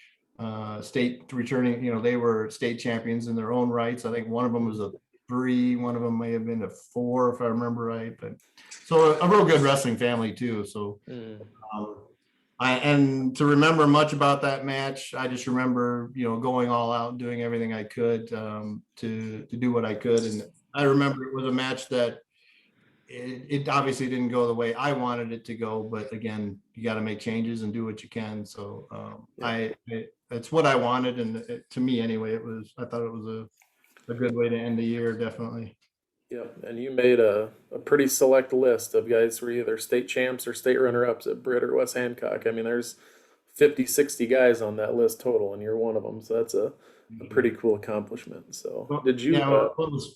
state returning, they were state champions in their own rights. I think one of them was a 3, one of them may have been a 4, if I remember right. But so a real good wrestling family too. So and to remember much about that match, I just remember, going all out and doing everything I could to do what I could. And I remember it was a match that it obviously didn't go the way I wanted it to go, but again, you got to make changes and do what you can. So it's what I wanted, and to me anyway, I thought it was a good way to end the year, definitely. Yep, and you made a pretty select list of guys who were either state champs or state runner-ups at Britt or West Hancock. I mean, there's 50, 60 guys on that list total, and you're one of them. So that's a pretty cool accongomplishment. So did you? Yeah,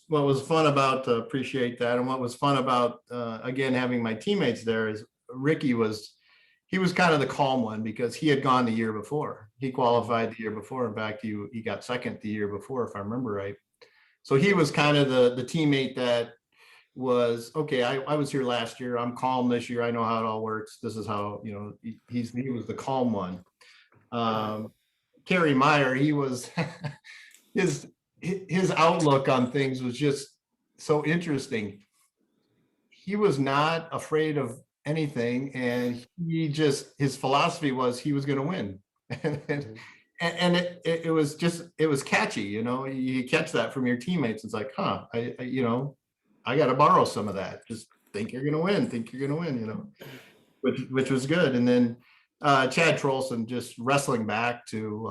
what was fun about, appreciate that, and what was fun about again having my teammates there is Ricky was kind of the calm one, because he had gone the year before. He qualified the year before. In fact, he got second the year before, if I remember right. So he was kind of the teammate that was, okay, I was here last year. I'm calm this year. I know how it all works. This is how, he was the calm one. Kerry Meyer, he was, his outlook on things was just so interesting. He was not afraid of anything, and his philosophy was he was going to win. And it was catchy, you catch that from your teammates. It's like, I got to borrow some of that. Just think you're going to win, which was good. And then Chad Trulson just wrestling back to,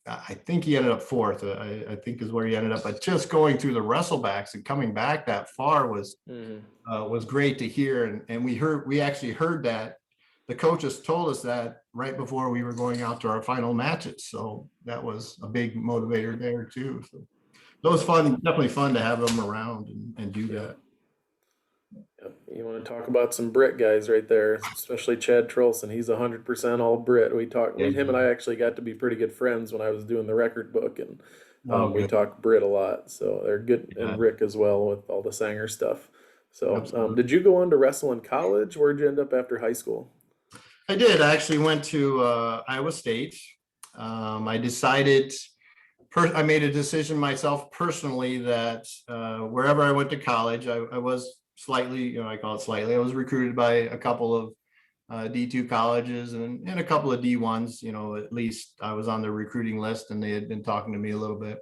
I think he ended up 4th, I think is where he ended up, but just going through the wrestlebacks and coming back that far was great to hear. And we actually heard that. The coaches told us that right before we were going out to our final matches. So that was a big motivator there too. So it was fun, definitely fun to have them around and do that. Yep. You want to talk about some Brit guys right there, especially Chad Trulson. He's 100% all Brit. Him and I actually got to be pretty good friends when I was doing the record book, and we talked Brit a lot. So they're good, and Rick as well with all the Sanger stuff. So did you go on to wrestle in college? Where'd you end up after high school? I did. I actually went to Iowa State. I made a decision myself personally that wherever I went to college, I was slightly, I call it slightly, I was recruited by a couple of D2 colleges and a couple of D1s, at least I was on the recruiting list and they had been talking to me a little bit.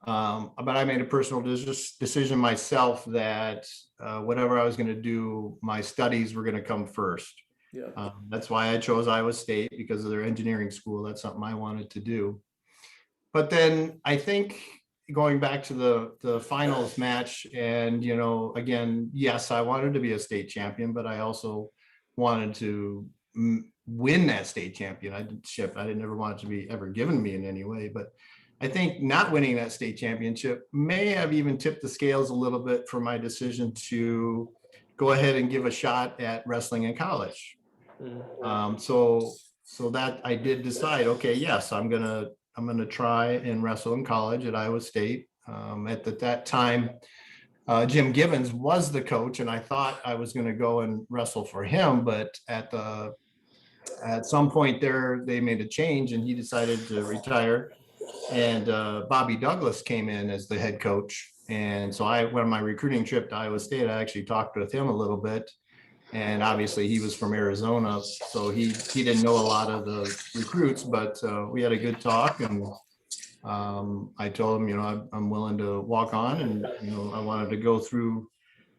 But I made a personal decision myself that whatever I was going to do, my studies were going to come first. Yeah. That's why I chose Iowa State, because of their engineering school. That's something I wanted to do. But then I think going back to the finals match, and again, yes, I wanted to be a state champion, but I also wanted to win that state champion. I didn't ever want it to be ever given to me in any way. But I think not winning that state championship may have even tipped the scales a little bit for my decision to go ahead and give a shot at wrestling in college. So that I did decide, okay, yes, I'm gonna try and wrestle in college at Iowa State. At that time, Jim Givens was the coach, and I thought I was going to go and wrestle for him. But at some point there, they made a change, and he decided to retire. And Bobby Douglas came in as the head coach. And so I went on my recruiting trip to Iowa State. I actually talked with him a little bit. And obviously he was from Arizona, so he didn't know a lot of the recruits, but we had a good talk, and I told him, I'm willing to walk on, and, I wanted to go through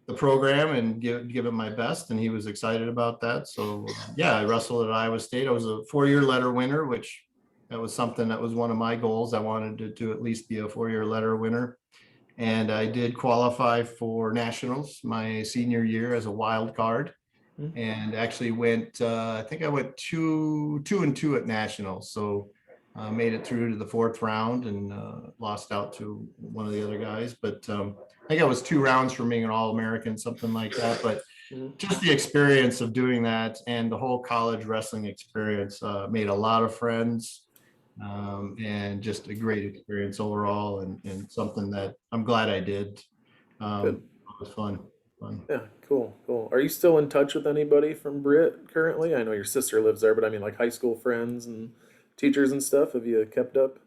the program and give it my best. And he was excited about that. So yeah, I wrestled at Iowa State. I was a 4-year letter winner, which that was something that was one of my goals. I wanted to at least be a 4-year letter winner. And I did qualify for nationals my senior year as a wild card, Mhm. and actually went, I think I went 2-2 at nationals. So made it through to the 4th round, and lost out to one of the other guys. But I think it was 2 rounds for being an All-American, something like that. But Mhm. just the experience of doing that and the whole college wrestling experience, made a lot of friends, and just a great experience overall, and something that I'm glad I did. Good. It was fun. Fun. Yeah, cool, cool. Are you still in touch with anybody from Britt currently? I know your sister lives there, but I mean like high school friends and teachers and stuff. Have you kept up?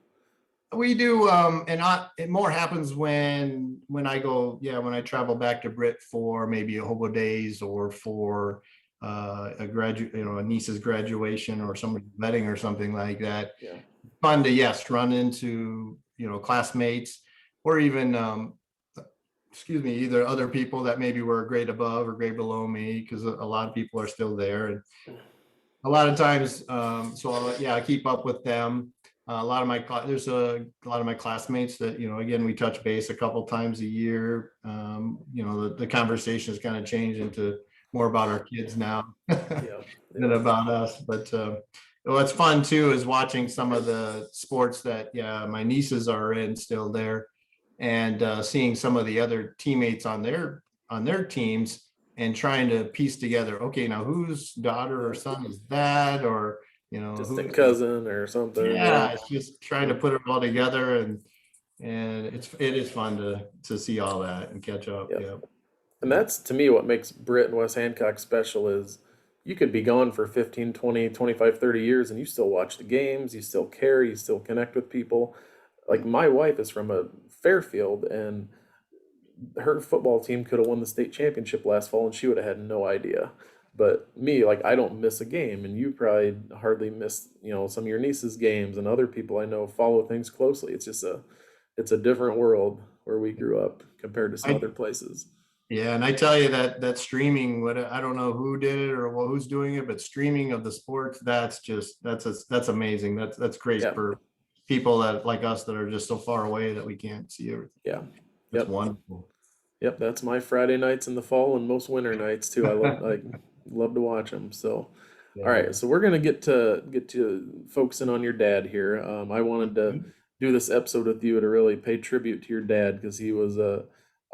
We do, and it more happens when I go, yeah, when I travel back to Britt for maybe a hobo days, or for a niece's graduation, or somebody's wedding or something like that. Yeah. Fun to, yes, run into, classmates, or even, excuse me, either other people that maybe were a grade above or grade below me, because a lot of people are still there. And a lot of times, so yeah, I keep up with them. A lot of there's a lot of my classmates that, again, we touch base a couple times a year. The conversation has kind of changed into more about our kids now Yeah. than Yeah. about us. But what's fun too is watching some of the sports that, yeah, my nieces are in still there, and seeing some of the other teammates on their teams, and trying to piece together, okay, now whose daughter or Yeah. son is that, or Distant who's, cousin or something. Yeah. yeah, it's just trying to Yeah. put it all together. And it is fun to see all that and catch up. Yeah. Yeah. And Yeah. that's to me what makes Britt and West Hancock special is you could be gone for 15, 20, 25, 30 years and you still watch the games, you still care, you still connect with people. Like my wife is from a Fairfield and her football team could have won the state championship last fall and she would have had no idea. But me, like I don't miss a game and you probably hardly miss, some of your niece's games and other people I know follow things closely. It's a different world where we grew up compared to some I other places. Yeah, and I tell you that streaming, what, I don't know who did it or who's doing it, but streaming of the sports, that's amazing. That's great Yeah. for people that like us that are just so far away that we can't see everything. Yeah. That's Yep. wonderful. Yep. That's my Friday nights in the fall and most winter nights too. I love to watch them. So, all right. Yeah. So we're gonna get to focusing on your dad here. I wanted to do this episode with you to really pay tribute to your dad because he was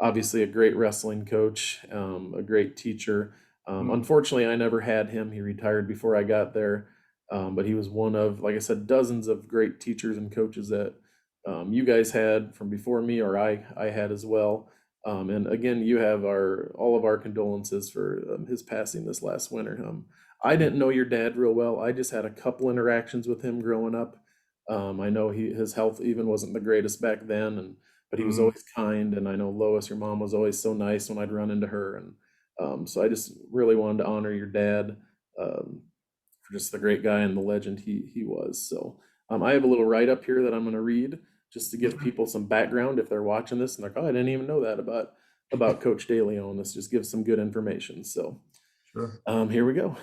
obviously a great wrestling coach, a great teacher. Mhm. Unfortunately, I never had him. He retired before I got there. But he was one of, like I said, dozens of great teachers and coaches that you guys had from before me, or I had as well. And again, you have all of our condolences for his passing this last winter. I didn't know your dad real well. I just had a couple interactions with him growing up. I know his health even wasn't the greatest back then, but he was Mhm. always kind. And I know Lois, your mom, was always so nice when I'd run into her. And so I just really wanted to honor your dad um, for just the great guy and the legend he was. So I have a little write up here that I'm going to read just to give people some background if they're watching this and they're like, oh, I didn't even know that about Coach DeLeon. This just gives some good information. So Sure. here we go.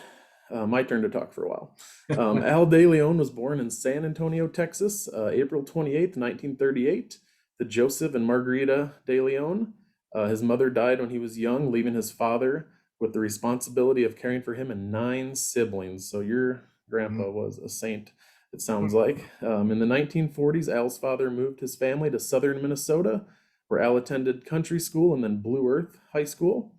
My turn to talk for a while. Al DeLeon was born in San Antonio, Texas, April 28th, 1938, to Joseph and Margarita DeLeon. His mother died when he was young, leaving his father with the responsibility of caring for him and 9 siblings. So your grandpa Mhm. was a saint, it sounds like. In the 1940s, Al's father moved his family to southern Minnesota, where Al attended country school and then Blue Earth High School.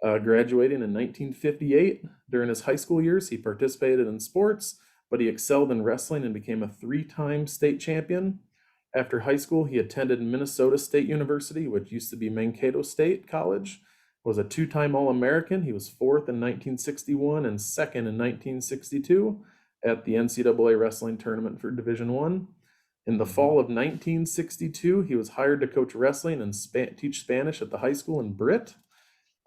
Graduating in 1958, during his high school years, he participated in sports, but he excelled in wrestling and became a 3-time state champion. After high school, he attended Minnesota State University, which used to be Mankato State College, was a 2-time All-American. He was fourth in 1961 and second in 1962 at the NCAA wrestling tournament for Division One. In the Mhm. fall of 1962, he was hired to coach wrestling and teach Spanish at the high school in Britt.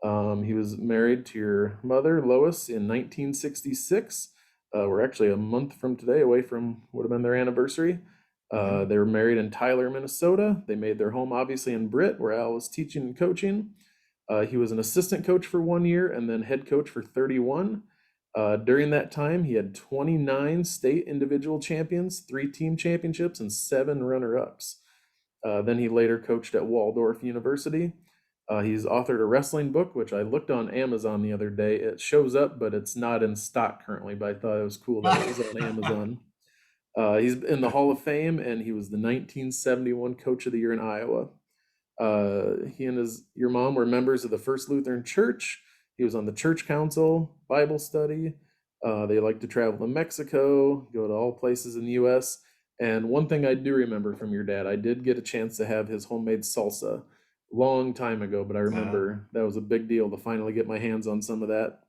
He was married to your mother, Lois, in 1966. We're actually a month from today away from would have been their anniversary. Yeah. They were married in Tyler, Minnesota. They made their home obviously in Britt, where Al was teaching and coaching. He was an assistant coach for 1 year and then head coach for 31. During that time, he had 29 state individual champions, 3 team championships, and 7 runner-ups. Then he later coached at Waldorf University. He's authored a wrestling book, which I looked on Amazon the other day. It shows up, but it's not in stock currently, but I thought it was cool that it was on Amazon. He's in the Hall of Fame, and he was the 1971 Coach of the Year in Iowa. He and your mom were members of the First Lutheran Church. He was on the church council, Bible study. They like to travel to Mexico, go to all places in the U.S. And one thing I do remember from your dad, I did get a chance to have his homemade salsa long time ago, but I remember that was a big deal to finally get my hands on some of that.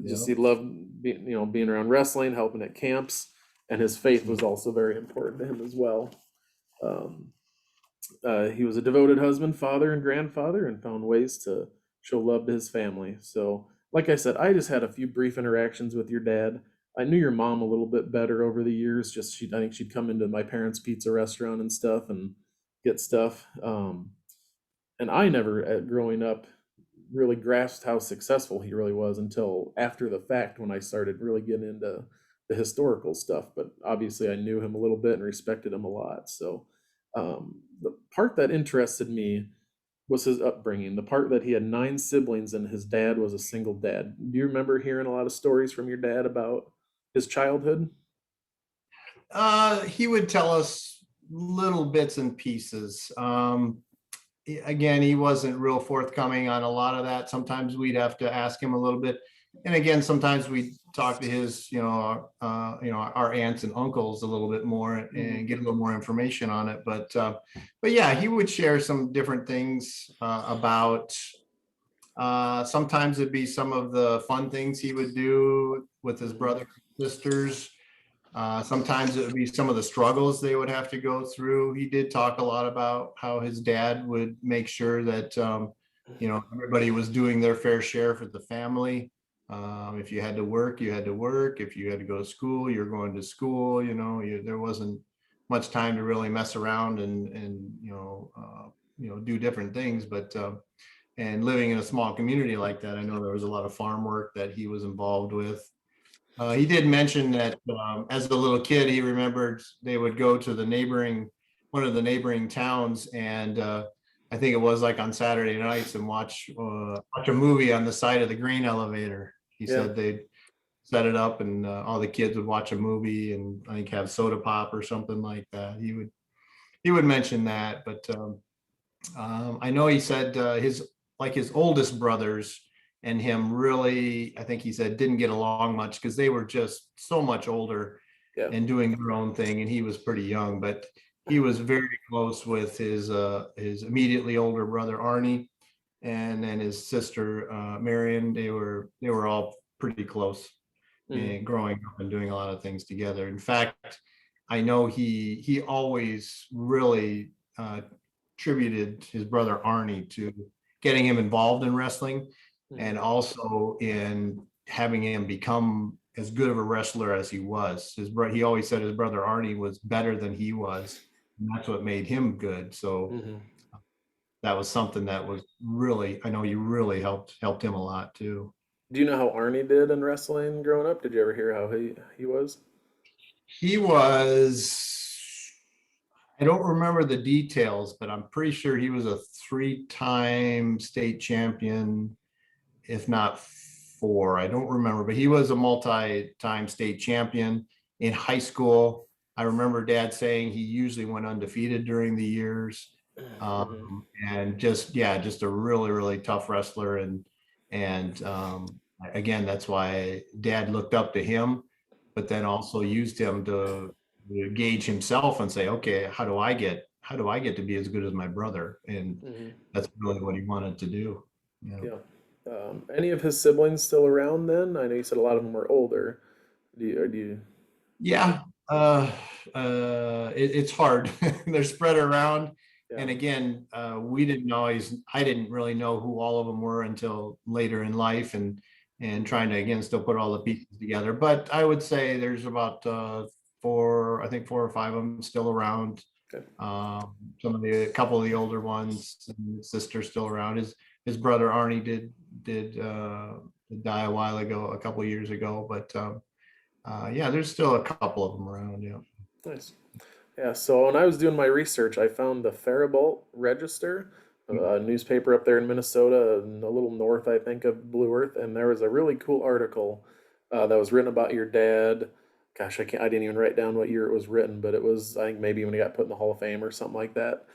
Just he Yep. loved being around wrestling, helping at camps, and his faith was also very important to him as well. Um, he was a devoted husband, father, and grandfather, and found ways to show love to his family. So, like I said, I just had a few brief interactions with your dad. I knew your mom a little bit better over the years. I think she'd come into my parents' pizza restaurant and stuff and get stuff. And I never, growing up, really grasped how successful he really was until after the fact when I started really getting into the historical stuff. But obviously, I knew him a little bit and respected him a lot. So, the part that interested me was his upbringing, the part that he had 9 siblings and his dad was a single dad. Do you remember hearing a lot of stories from your dad about his childhood? He would tell us little bits and pieces. Again, he wasn't real forthcoming on a lot of that. Sometimes we'd have to ask him a little bit. And again, sometimes we talk to his, our aunts and uncles a little bit more and get a little more information on it. But yeah, he would share some different things about. Sometimes it'd be some of the fun things he would do with his brothers and sisters. Sometimes it would be some of the struggles they would have to go through. He did talk a lot about how his dad would make sure that everybody was doing their fair share for the family. If you had to work, you had to work. If you had to go to school, you're going to school. There wasn't much time to really mess around and do different things. But and living in a small community like that, I know there was a lot of farm work that he was involved with. He did mention that as a little kid, he remembered they would go to one of the neighboring towns, and I think it was like on Saturday nights and watch a movie on the side of the grain elevator. He Yeah. said they'd set it up, and all the kids would watch a movie, and I think have soda pop or something like that. He would mention that, but I know he said his oldest brothers and him really, I think he said, didn't get along much because they were just so much older Yeah. and doing their own thing, and he was pretty young. But he was very close with his immediately older brother Arnie, and then his sister Marion. They were all pretty close Mhm. and growing up and doing a lot of things together. In fact, I know he always really attributed his brother Arnie to getting him involved in wrestling and also in having him become as good of a wrestler as he was. He always said his brother Arnie was better than he was, and that's what made him good. So Mhm. that was something that was really, I know you really helped him a lot too. Do you know how Arnie did in wrestling growing up? Did you ever hear how he was? He was, I don't remember the details, but I'm pretty sure he was a 3-time state champion, if not 4. I don't remember, but he was a multi-time state champion in high school. I remember Dad saying he usually went undefeated during the years, Mhm. and just a really really tough wrestler. And again, that's why Dad looked up to him, but then also used him to gauge himself and say, okay, how do I get to be as good as my brother? And Mhm. that's really what he wanted to do. Yeah. Yeah. Any of his siblings still around then? I know you said a lot of them were older. Do you? Yeah, it's hard. They're spread around, Yeah. and again, I didn't really know who all of them were until later in life, and trying to again still put all the pieces together. But I would say there's about I think four or five of them still around. Okay. A couple of the older ones, and his sister's still around. His brother Arnie did die a while ago, a couple of years ago, but yeah, there's still a couple of them around. Yeah. Nice. Yeah, so when I was doing my research, I found the Faribault Register, a newspaper up there in Minnesota, and a little north, I think, of Blue Earth, and there was a really cool article that was written about your dad. Gosh, I didn't even write down what year it was written, but it was, I think, maybe when he got put in the Hall of Fame or something like that.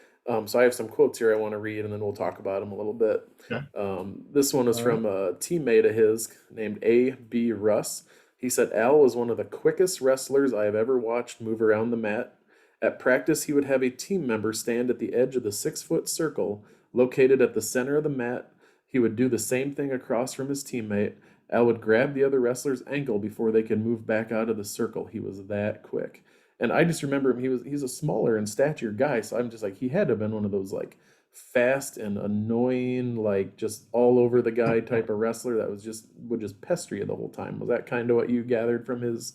So I have some quotes here I want to read, and then we'll talk about them a little bit. Okay. This one is All right. from a teammate of his named A.B. Russ. He said, Al was one of the quickest wrestlers I have ever watched move around the mat. At practice, he would have a team member stand at the edge of the 6-foot circle located at the center of the mat. He would do the same thing across from his teammate. Al would grab the other wrestler's ankle before they could move back out of the circle. He was that quick. And I just remember him, he's a smaller in stature guy, so I'm just like, he had to have been one of those like fast and annoying, like just all over the guy type of wrestler that would just pester you the whole time. Was that kind of what you gathered from his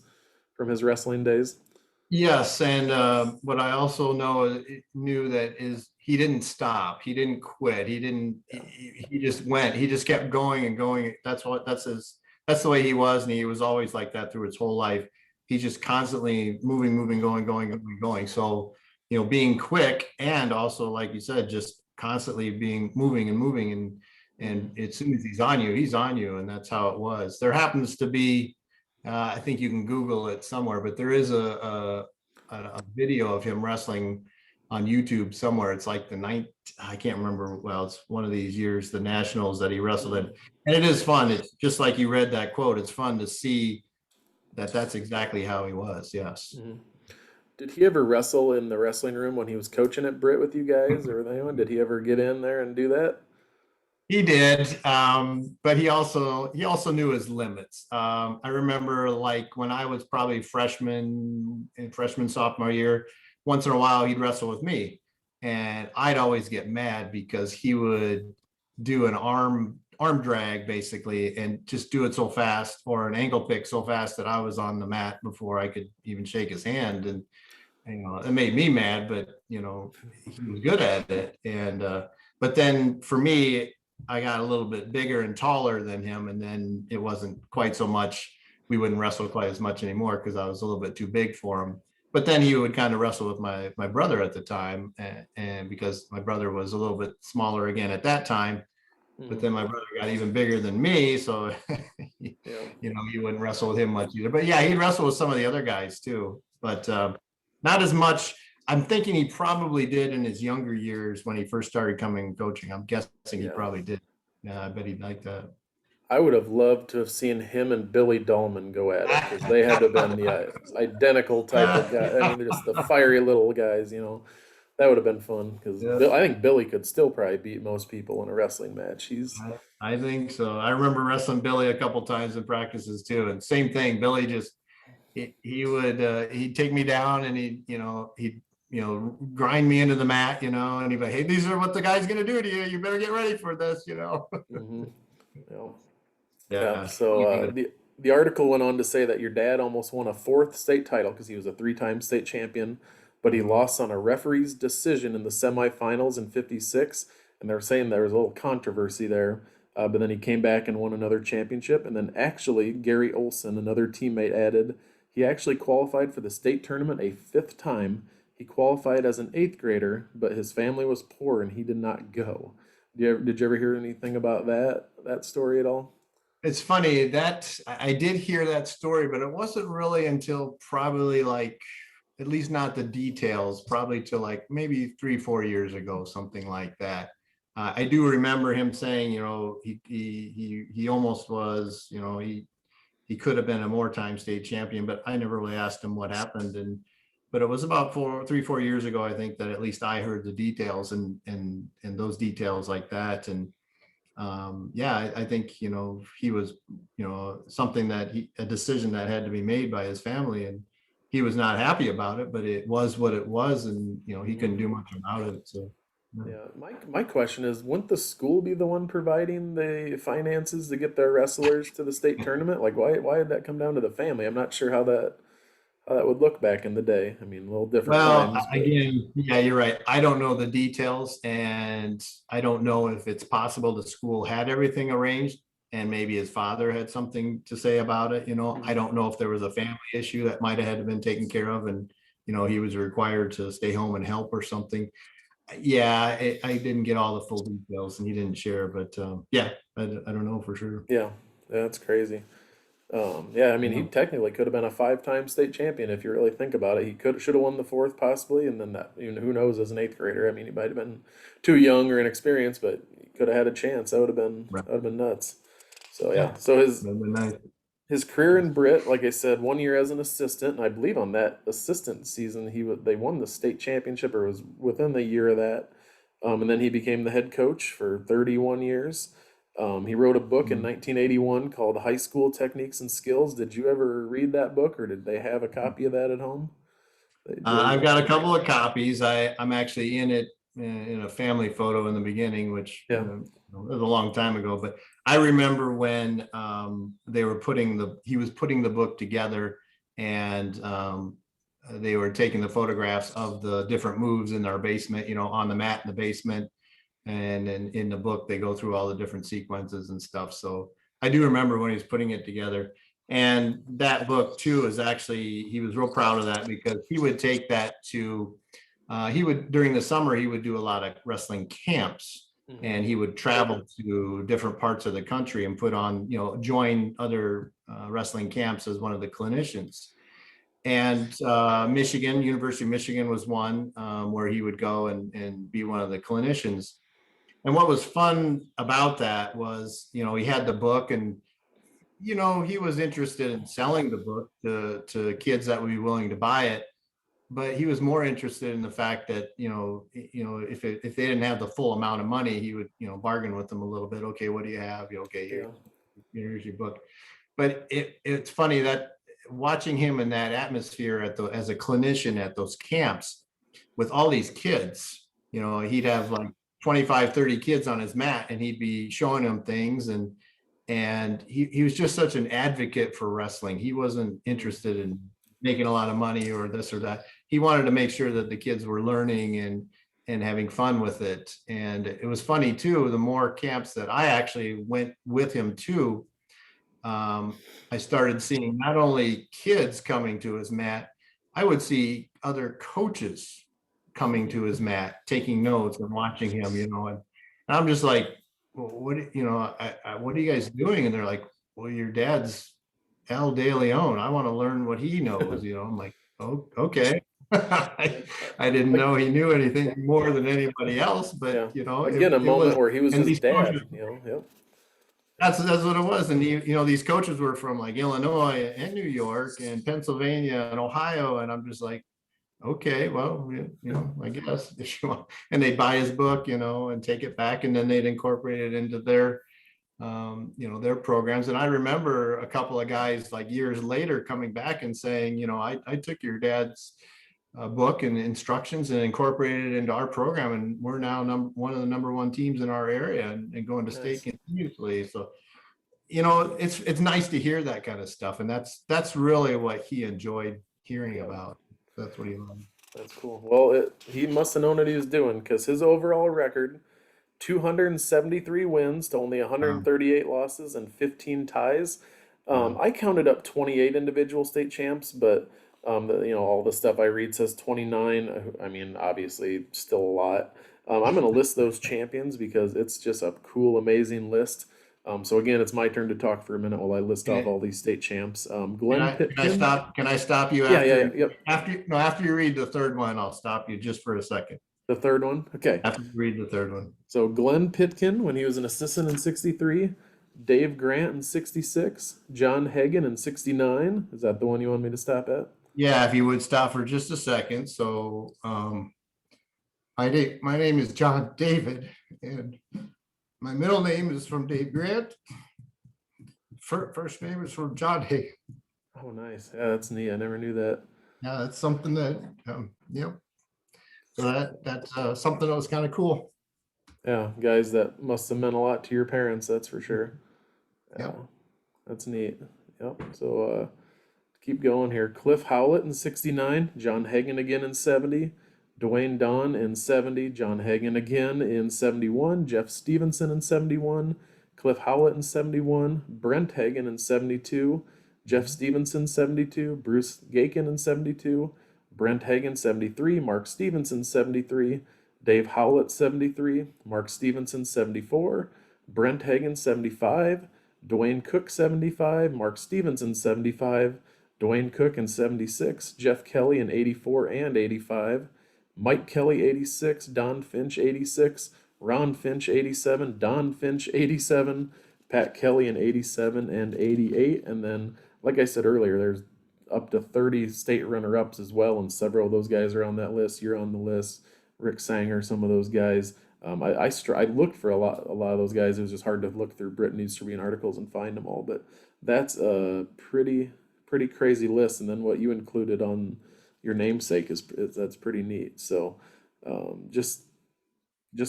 wrestling days? Yes, and what I also knew that is he didn't stop. He didn't quit. He didn't. Yeah. He just went. He just kept going and going. That's the way he was, and he was always like that through his whole life. He's just constantly moving, going. So, being quick and also, like you said, just constantly being moving and moving, and as soon as he's on you, and that's how it was. There happens to be. I think you can Google it somewhere, but there is a video of him wrestling on YouTube somewhere. It's like I can't remember. Well, it's one of these years, the Nationals that he wrestled in, and it is fun. It's just like you read that quote. It's fun to see that that's exactly how he was. Yes. Mhm. Did he ever wrestle in the wrestling room when he was coaching at Britt with you guys or anyone? Did he ever get in there and do that? He did, but he also knew his limits. I remember like when I was probably freshman sophomore year, once in a while he'd wrestle with me, and I'd always get mad because he would do an arm drag basically and just do it so fast, or an ankle pick so fast that I was on the mat before I could even shake his hand, and it made me mad, but he was good at it, and but then for me, I got a little bit bigger and taller than him, and then it wasn't quite so much. We wouldn't wrestle quite as much anymore because I was a little bit too big for him. But then he would kind of wrestle with my brother at the time, and because my brother was a little bit smaller again at that time, but Mhm. then my brother got even bigger than me, so Yeah. you wouldn't wrestle with him much either. But yeah, he'd wrestle with some of the other guys too, but not as much. I'm thinking he probably did in his younger years when he first started coming coaching. I'm guessing he Yeah. probably did. Yeah, I bet he'd like that. I would have loved to have seen him and Billy Dahlman go at it because they had to have been the identical type of guy. I mean, they're just the fiery little guys, you know. That would have been fun because Yeah, I think Billy could still probably beat most people in a wrestling match. I think so. I remember wrestling Billy a couple times in practices too, and same thing. Billy just he would he'd take me down, and he'd grind me into the mat, and he'd be like, hey, these are what the guy's gonna do to you. You better get ready for this. Hmm. Yeah. Yeah. Yeah. So the article went on to say that your dad almost won a fourth state title because he was a three-time state champion, but he lost on a referee's decision in the semifinals in '56, and they're saying there was a little controversy there. But then he came back and won another championship, and then actually Gary Olson, another teammate, added he actually qualified for the state tournament a fifth time. He qualified as an eighth grader, but his family was poor and he did not go. Did you ever hear anything about that story at all? It's funny that I did hear that story, but it wasn't really until probably like, at least not the details, probably till like maybe 3, 4 years ago, something like that. I do remember him saying, he almost was, he could have been a more time state champion, but I never really asked him what happened. But it was about 3, 4 years ago, I think, that at least I heard the details, and those details like that. And yeah, I think, he was, something a decision that had to be made by his family, and he was not happy about it, but it was what it was, and, he couldn't do much about it. So, yeah. Yeah, my question is, wouldn't the school be the one providing the finances to get their wrestlers to the state tournament? Like, why did that come down to the family? I'm not sure how that would look back in the day. I mean, a little different Well, times, but again, yeah, you're right. I don't know the details, and I don't know if it's possible the school had everything arranged and maybe his father had something to say about it. I don't know if there was a family issue that might have had been taken care of, and he was required to stay home and help or something. Yeah, I didn't get all the full details, and he didn't share, but yeah, I don't know for sure. yeah, that's crazy. Yeah, I mean, he Yeah. technically could have been a five-time state champion if you really think about it. He should have won the fourth possibly, and then that, who knows, as an eighth grader. I mean, he might have been too young or inexperienced, but he could have had a chance. Right. That would have been nuts. So yeah, Yeah, so that'd be nice. his career in Britt, like I said, 1 year as an assistant, and I believe on that assistant season they won the state championship or was within the year of that. And then he became the head coach for 31 years. He wrote a book in Mm. 1981 called High School Techniques and Skills. Did you ever read that book, or did they have a copy of that at home? I've got a couple of copies. I'm actually in it in a family photo in the beginning, which Yeah. it was a long time ago. But I remember when they were he was putting the book together, and they were taking the photographs of the different moves in our basement, on the mat in the basement. And then in the book, they go through all the different sequences and stuff. So I do remember when he was putting it together. And that book too is actually, he was real proud of that because he would take that to, during the summer, he would do a lot of wrestling camps, Mhm. and he would travel to different parts of the country and put on, join other wrestling camps as one of the clinicians. And Michigan, University of Michigan was one where he would go and be one of the clinicians. And what was fun about that was, he had the book, and, he was interested in selling the book to kids that would be willing to buy it. But he was more interested in the fact that, if they didn't have the full amount of money, he would, bargain with them a little bit. Okay, what do you have? Okay, Yeah. here's your book. But it's funny that watching him in that atmosphere as a clinician at those camps with all these kids, he'd have like 25, 30 kids on his mat, and he'd be showing them things. And he was just such an advocate for wrestling. He wasn't interested in making a lot of money or this or that. He wanted to make sure that the kids were learning and having fun with it. And it was funny too, the more camps that I actually went with him to, I started seeing not only kids coming to his mat, I would see other coaches coming to his mat, taking notes and watching him, and I'm just like, well, what are you guys doing? And they're like, well, your dad's Al De Leon. I want to learn what he knows. I'm like, oh, okay. I didn't Like, know he knew anything more than anybody else, but yeah. it, Again, a it was, moment where he was and his these coaches, dad. Yep. that's what it was. And these coaches were from like Illinois and New York and Pennsylvania and Ohio. And I'm just like, okay, well, I guess if you want. And they'd buy his book, and take it back, and then they'd incorporate it into their programs. And I remember a couple of guys like years later coming back and saying, I took your dad's book and instructions and incorporated it into our program, and we're now one of the number one teams in our area, and going to state Nice. continuously. So it's nice to hear that kind of stuff, and that's really what he enjoyed hearing Yeah. about. That's what he loved. That's cool. Well, he must have known what he was doing because his overall record 273 wins to only Um, 138 losses and 15 ties. wow. I counted up 28 individual state champs, but all the stuff I read says 29. I mean, obviously, still a lot. I'm going to list those champions because it's just a cool, amazing list. So again, it's my turn to talk for a minute while I list Can off I, all these state champs. can Glenn I can I Pitkin. stop? Can I stop you Yeah, yeah, after yeah. Yep. after you read the third one? I'll stop you just for a second. The third one. Okay. After you read the third one. So Glenn Pitkin when he was an assistant in 63, Dave Grant in 66, John Hagen in 69. Is that the one you want me to stop at? Yeah, if you would stop for just a second. So my name is John David, and my middle name is from Dave Grant. First name is from John Hay. Oh, nice. Yeah, that's neat. I never knew that. Yeah, that's something that So that's something that was kind of cool. Yeah, guys, that must have meant a lot to your parents, that's for sure. Yeah, Yep. that's neat. Yep. So Keep going here. Cliff Howlett in 69, John Hagen again in 70, Dwayne Don in 70, John Hagen again in 71, Jeff Stevenson in 71, Cliff Howlett in 71, Brent Hagen in 72, Jeff Stevenson 72, Bruce Gaken in 72, Brent Hagen 73, Mark Stevenson 73, Dave Howlett 73, Mark Stevenson 74, Brent Hagen 75, Duane Cook 75, Mark Stevenson 75, Duane Cook in 76, Jeff Kelly in 84 and 85, Mike Kelly 86, Don Finch 86, Ron Finch 87, Don Finch 87, Pat Kelly in 87 and 88. And then, like I said earlier, there's up to 30 state runner-ups as well, and several of those guys are on that list. You're on the list. Rick Sanger, some of those guys. I looked for a lot of those guys. It was just hard to look through Britt News Tribune articles and find them all. But that's a pretty crazy list. And then what you included on your namesake is that's pretty neat. So just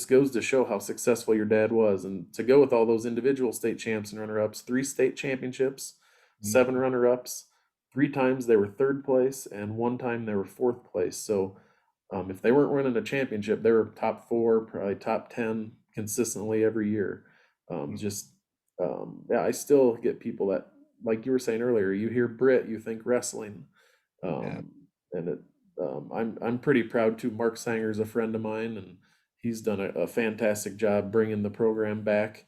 goes to show how successful your dad was, and to go with all those individual state champs and runner-ups, 3 state championships, 7 runner-ups, 3 times they were third place, and 1 time they were fourth place. So if they weren't winning a championship, they were top 4, probably top 10 consistently every year. Just yeah, I still get people that, like you were saying earlier, you hear Britt, you think wrestling, Yeah. and I'm pretty proud too. Mark Sanger's a friend of mine, and he's done a fantastic job bringing the program back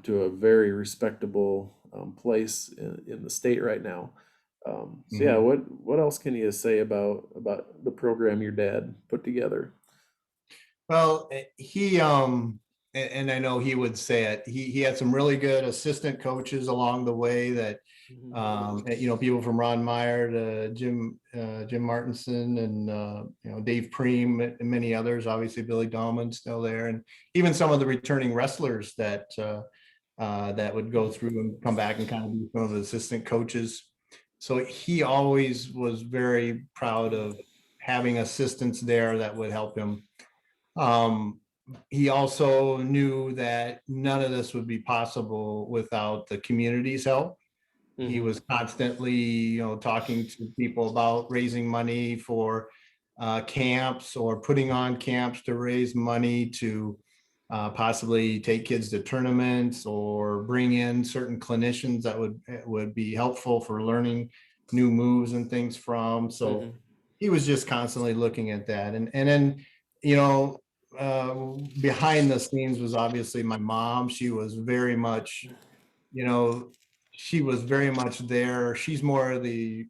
to a very respectable place in the state right now. So yeah, what else can you say about the program your dad put together? Well, and I know he would say it, he had some really good assistant coaches along the way that, people from Ron Meyer to Jim Martinson and, Dave Preem and many others, obviously Billy Dahlman still there. And even some of the returning wrestlers that would go through and come back and kind of be some of the assistant coaches. So he always was very proud of having assistants there that would help him. Um, he also knew that none of this would be possible without the community's help. He was constantly, talking to people about raising money for camps or putting on camps to raise money to possibly take kids to tournaments or bring in certain clinicians that would be helpful for learning new moves and things from. So he was just constantly looking at that. And then, you know, behind the scenes was obviously my mom. She was very much, you know, she was very much there. She's more of the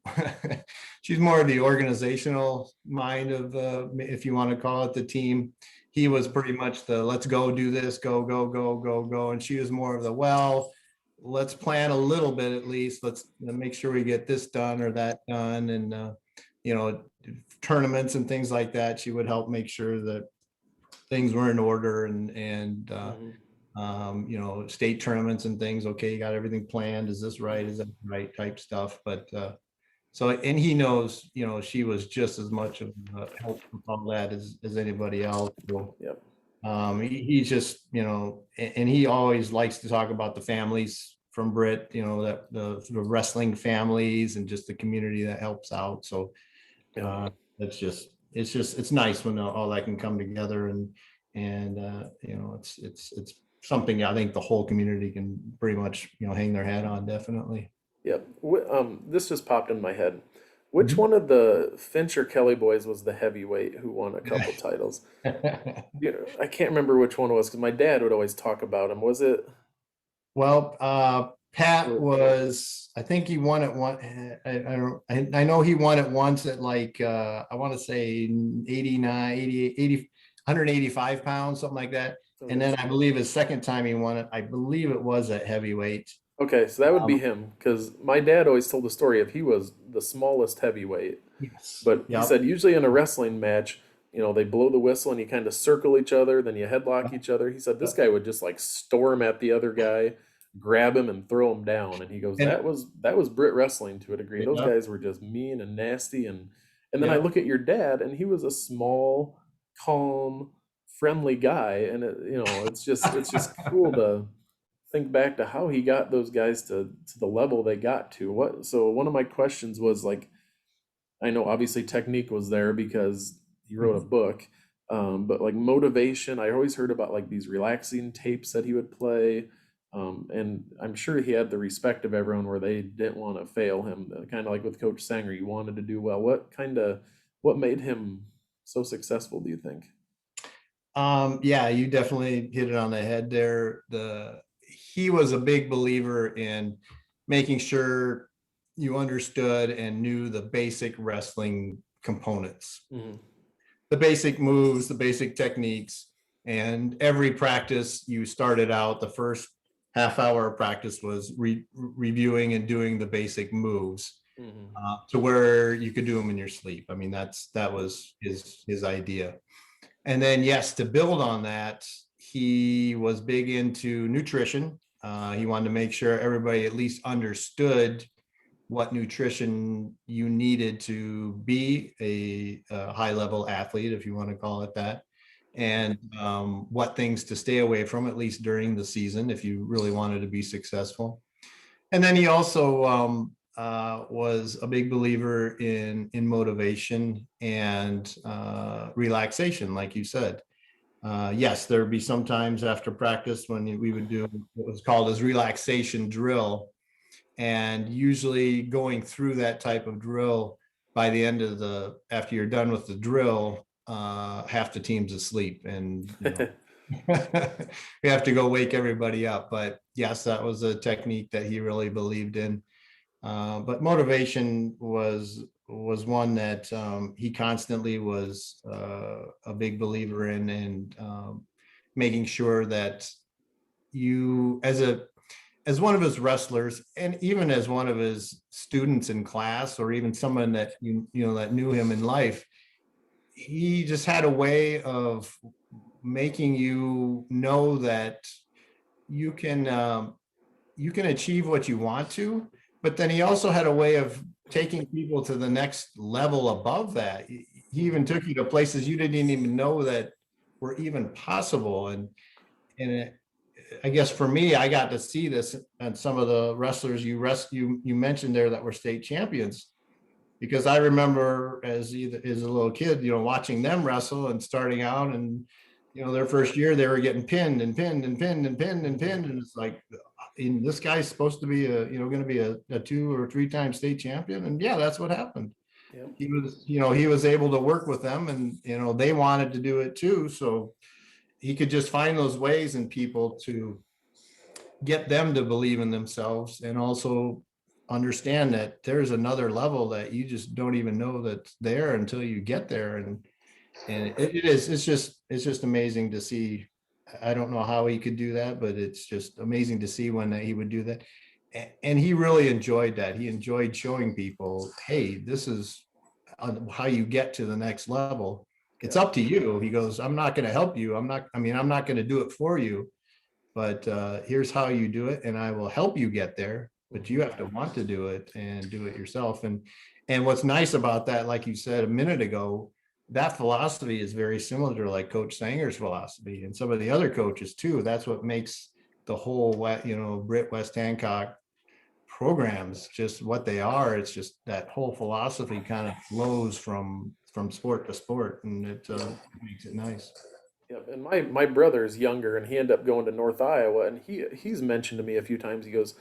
she's more of the organizational mind of if you want to call it, the team. He was pretty much the let's go do this, go, go, go, go, go. And she was more of the, well, let's plan a little bit at least. Let's make sure we get this done or that done. And you know, tournaments and things like that. She would help make sure that things were in order and state tournaments and things. Okay, you got everything planned. Is this right? Is that right? Type stuff. But so, and he knows, she was just as much of a help with all that as anybody else. So, Yep. he's just, and he always likes to talk about the families from Britt, that the sort of wrestling families and just the community that helps out. So it's nice when all that can come together and it's something I think the whole community can pretty much, hang their hat on, definitely. Yep. This just popped in my head. Which one of the Finch or Kelly boys was the heavyweight who won a couple titles? I can't remember which one it was because my dad would always talk about him. Was it? Well, Pat was, I think he won it one. I know he won it once at like, I want to say 89, 80, 185 pounds, something like that. And then I believe his second time he won it, I believe it was at heavyweight. Okay, so that would be him because my dad always told the story of he was the smallest heavyweight. Yes. But he said usually in a wrestling match, they blow the whistle and you kind of circle each other, then you headlock each other. He said this guy would just like storm at the other guy, grab him and throw him down. And he goes, that was Brit wrestling to a degree. Those guys were just mean and nasty. And then I look at your dad and he was a small, calm, friendly guy. And it's just cool to think back to how he got those guys to the level they got to. So one of my questions was like, I know obviously technique was there because he wrote a book, but like motivation, I always heard about like these relaxing tapes that he would play. And I'm sure he had the respect of everyone where they didn't want to fail him. Kind of like with Coach Sanger, you wanted to do well. What made him so successful, do you think? Yeah, you definitely hit it on the head there. He was a big believer in making sure you understood and knew the basic wrestling components, Hmm. the basic moves, the basic techniques. And every practice you started out, the first half hour of practice was reviewing and doing the basic moves Hmm. to where you could do them in your sleep. I mean, that was his idea. And then, yes, to build on that, he was big into nutrition. He wanted to make sure everybody at least understood what nutrition you needed to be a high level athlete, if you want to call it that, and what things to stay away from, at least during the season, if you really wanted to be successful. And then he also was a big believer in motivation and relaxation, like you said. Yes, there would be sometimes after practice when we would do what was called as relaxation drill, and usually going through that type of drill, by the end of after you're done with the drill, half the team's asleep, and we have to go wake everybody up. But yes, that was a technique that he really believed in. But motivation was one that he constantly was a big believer in, and making sure that you, as one of his wrestlers, and even as one of his students in class, or even someone that you know that knew him in life, he just had a way of making you know that you can you can achieve what you want to. But then he also had a way of taking people to the next level above that. He even took you to places you didn't even know that were even possible. And I guess for me, I got to see this and some of the wrestlers you mentioned there that were state champions, because I remember as a little kid, watching them wrestle and starting out, and their first year they were getting pinned and pinned and pinned and pinned and pinned, and it's like, this guy's supposed to be going to be a 2 or 3 time state champion, and yeah, that's what happened. Yep. He was able to work with them, and they wanted to do it too, so he could just find those ways in people to get them to believe in themselves, and also understand that there's another level that you just don't even know that's there until you get there. And it's just amazing to see. I don't know how he could do that, but it's just amazing to see when he would do that. And he really enjoyed that. He enjoyed showing people, hey, this is how you get to the next level. It's Yeah. up to you. He goes, I'm not going to help you. I'm not going to do it for you, but here's how you do it, and I will help you get there, but you have to want to do it and do it yourself. And what's nice about that, like you said a minute ago, that philosophy is very similar to like Coach Sanger's philosophy and some of the other coaches too. That's what makes the whole Britt, West Hancock programs just what they are. It's just that whole philosophy kind of flows from sport to sport, and it makes it nice. Yep. And my brother's younger, and he ended up going to North Iowa, and he's mentioned to me a few times. He goes,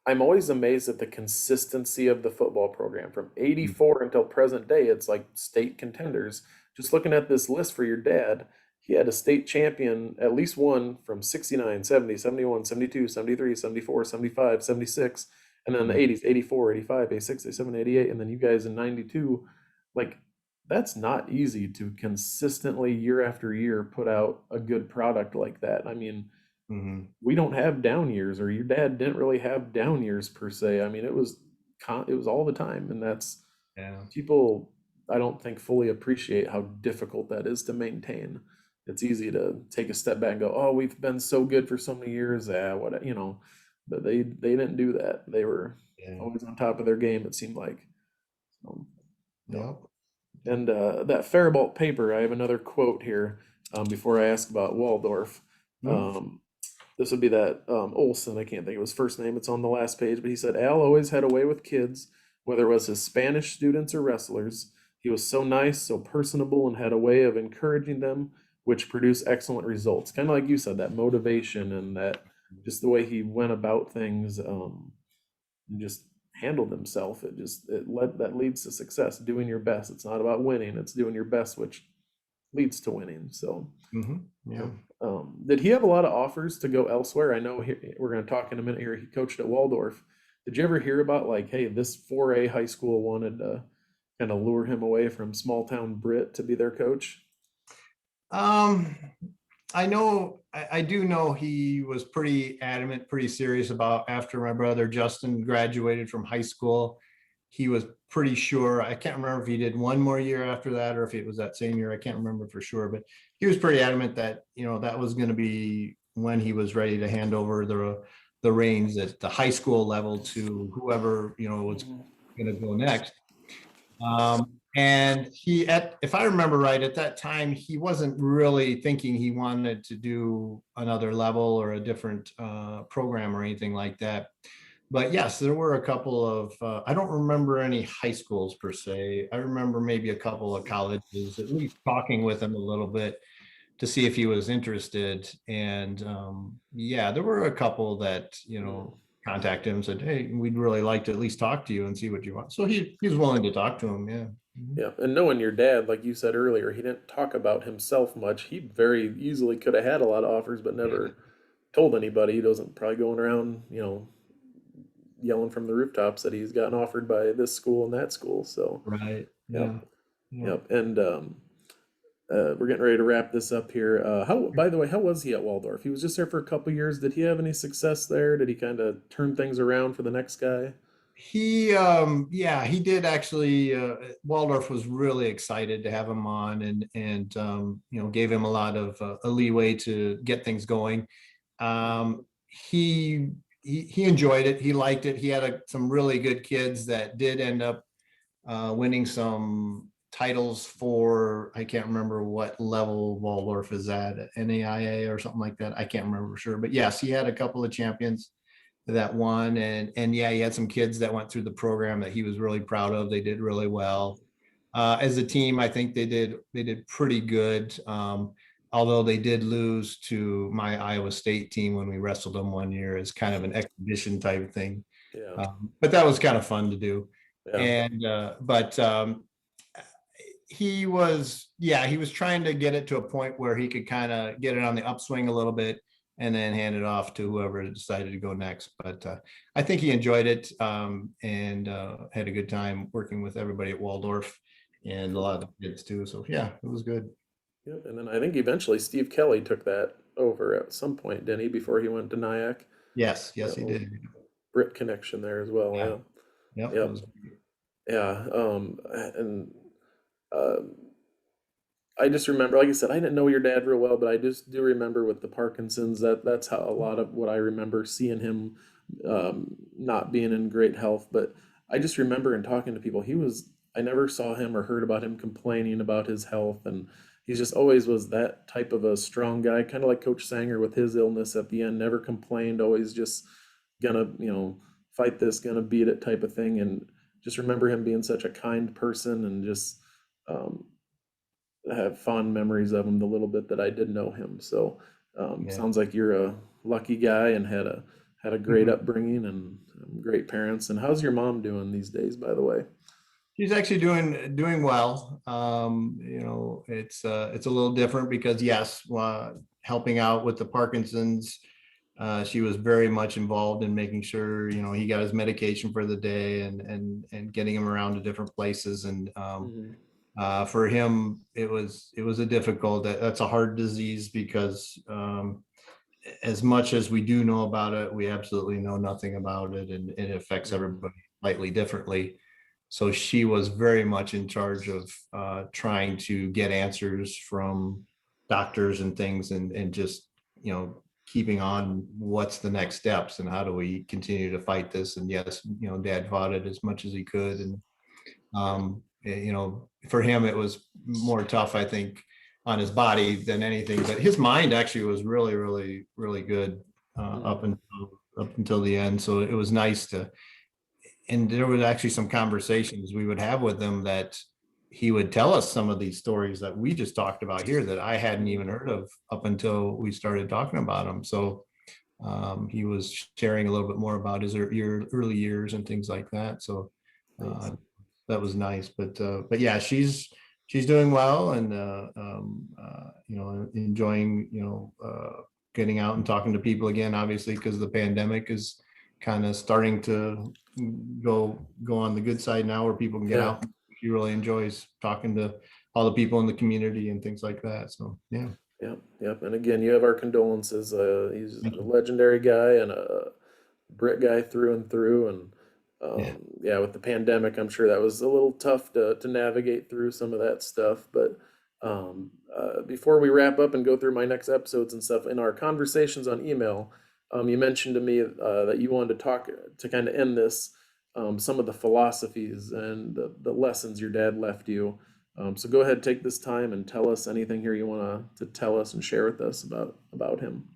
I'm always amazed at the consistency of the football program from '84 until present day. It's like state contenders. Just looking at this list for your dad, he had a state champion, at least one from 69, 70, 71, 72, 73, 74, 75, 76, and then the 80s, 84, 85, 86, 87, 88, and then you guys in 92. Like, that's not easy to consistently year after year put out a good product like that. I mean, Mm-hmm. we don't have down years, or your dad didn't really have down years per se. I mean, it was all the time, and that's Yeah. people I don't think fully appreciate how difficult that is to maintain. It's easy to take a step back and go, "Oh, we've been so good for so many years, what but they didn't do that. They were Yeah. always on top of their game. It seemed like. So, no. Yep. And that Faribault paper, I have another quote here before I ask about Waldorf. Hmm. Um, This would be that Olson. I can't think of his first name. It's on the last page, but he said Al always had a way with kids, whether it was his Spanish students or wrestlers. He was so nice, so personable, and had a way of encouraging them, which produced excellent results. Kind of like you said, that motivation and that just the way he went about things, and just handled himself. That leads to success. Doing your best. It's not about winning. It's doing your best, which leads to winning. So. Yeah. Did he have a lot of offers to go elsewhere? I know we're going to talk in a minute here. He coached at Waldorf. Did you ever hear about like, hey, this 4A high school wanted to kind of lure him away from small town Britt to be their coach? Um, I do know he was pretty adamant, pretty serious about after my brother Justin graduated from high school. He was pretty sure. I can't remember if he did one more year after that or if it was that same year. I can't remember for sure, but he was pretty adamant that, that was going to be when he was ready to hand over the reins at the high school level to whoever, was going to go next. And if I remember right, at that time, he wasn't really thinking he wanted to do another level or a different program or anything like that. But yes, there were a couple of, I don't remember any high schools per se. I remember maybe a couple of colleges, at least talking with him a little bit to see if he was interested. And yeah, there were a couple that, contacted him and said, hey, we'd really like to at least talk to you and see what you want. So he's willing to talk to him. Yeah. Yeah, and knowing your dad, like you said earlier, he didn't talk about himself much. He very easily could have had a lot of offers, but never told anybody. He doesn't probably going around, yelling from the rooftops that he's gotten offered by this school and that school. So, Right. yep, Yeah. Yeah. yep. And we're getting ready to wrap this up here. By the way, how was he at Waldorf? He was just there for a couple years. Did he have any success there? Did he kind of turn things around for the next guy? Yeah, he did actually. Waldorf was really excited to have him on, and gave him a lot of a leeway to get things going. Um, he enjoyed it. He liked it. He had some really good kids that did end up winning some titles for, I can't remember what level Waldorf is at, NAIA or something like that. I can't remember for sure, but yes, he had a couple of champions that won, and yeah, he had some kids that went through the program that he was really proud of. They did really well. As a team, I think they did pretty good. Although they did lose to my Iowa State team when we wrestled them one year as kind of an exhibition type of thing. Yeah, But that was kind of fun to do. yeah. And but he was trying to get it to a point where he could kind of get it on the upswing a little bit and then hand it off to whoever decided to go next. But I think he enjoyed it, and had a good time working with everybody at Waldorf and a lot of the kids too. So yeah, it was good. Yep, and then I think eventually Steve Kelly took that over at some point, didn't he, before he went to Nyack? Yes, That he little did. Brit connection there as well. Yeah, Yeah, yep, it yep, was. yeah. And uh, I just remember, like I said, I didn't know your dad real well, but I just do remember with the Parkinson's that's how a lot of what I remember seeing him not being in great health. But I just remember in talking to people, I never saw him or heard about him complaining about his health, and he just always was that type of a strong guy, kind of like Coach Sanger with his illness at the end, never complained, always just gonna, fight this, gonna beat it type of thing. And just remember him being such a kind person and just um, I have fond memories of him the little bit that I did know him. So Yeah. sounds like you're a lucky guy and had a great Mhm. upbringing and great parents. And how's your mom doing these days, by the way? She's actually doing well. It's a little different because yes, helping out with the Parkinson's, she was very much involved in making sure he got his medication for the day and getting him around to different places. And Hmm. for him, it was a difficult. That's a hard disease because as much as we do know about it, we absolutely know nothing about it, and it affects Hmm. everybody slightly differently. So she was very much in charge of trying to get answers from doctors and things, and just keeping on what's the next steps and how do we continue to fight this. And yes, Dad fought it as much as he could, and for him it was more tough, I think, on his body than anything. But his mind actually was really, really, really good. up until the end. So it was nice to, and there was actually some conversations we would have with him that he would tell us some of these stories that we just talked about here that I hadn't even heard of up until we started talking about them. So he was sharing a little bit more about his your early years and things like that. So Thanks. that was nice. But yeah, she's doing well, and enjoying getting out and talking to people again. Obviously, because the pandemic is kind of starting to go on the good side now, where people can get Yeah. out. She really enjoys talking to all the people in the community and things like that. So yeah. Yep, yep. And again, you have our condolences. He's Thank a you. legendary guy and a Brit guy through and through. And Yeah. yeah, with the pandemic, I'm sure that was a little tough to navigate through some of that stuff. But before we wrap up and go through my next episodes and stuff, in our conversations on email, you mentioned to me that you wanted to talk to kind of end this, some of the philosophies and the lessons your dad left you. So go ahead, take this time and tell us anything here you want to tell us and share with us about him.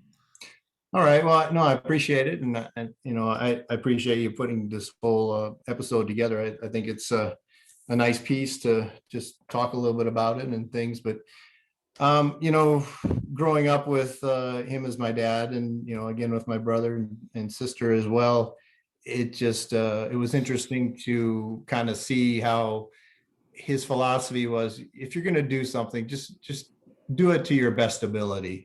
All right. Well, no, I appreciate it, and I appreciate you putting this whole episode together. I think it's a nice piece to just talk a little bit about it and things. But growing up with him as my dad, and again with my brother and sister as well, it was interesting to kind of see how his philosophy was, if you're going to do something, just do it to your best ability.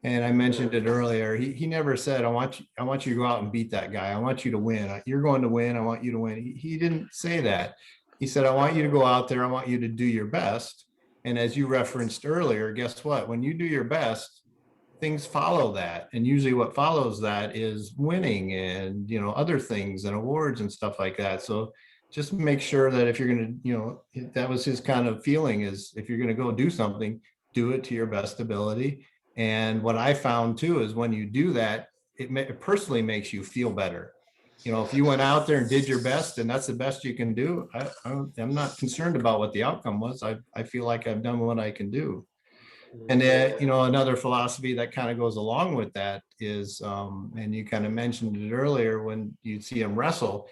And I mentioned it earlier. He never said, I want you to go out and beat that guy. I want you to win. You're going to win. I want you to win. He didn't say that. He said, I want you to go out there. I want you to do your best. And as you referenced earlier, guess what? When you do your best, things follow that. And usually what follows that is winning and, other things and awards and stuff like that. So just make sure that if you're going to, that was his kind of feeling, is if you're going to go do something, do it to your best ability. And what I found too is when you do that, it personally makes you feel better. If you went out there and did your best and that's the best you can do, I'm not concerned about what the outcome was. I feel like I've done what I can do. And another philosophy that kind of goes along with that is, and you kind of mentioned it earlier, when you see him wrestle,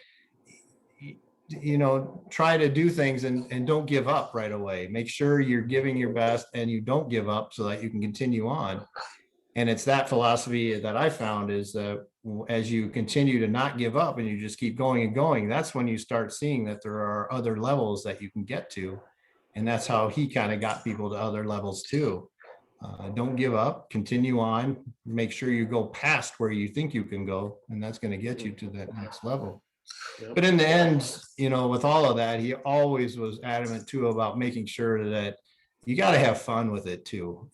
try to do things and don't give up right away. Make sure you're giving your best and you don't give up so that you can continue on. And it's that philosophy that I found is that as you continue to not give up and you just keep going and going, that's when you start seeing that there are other levels that you can get to. And that's how he kind of got people to other levels too. Don't give up, continue on, make sure you go past where you think you can go, and that's going to get you to that next level. Yep. But in the end, with all of that, he always was adamant too about making sure that you got to have fun with it too.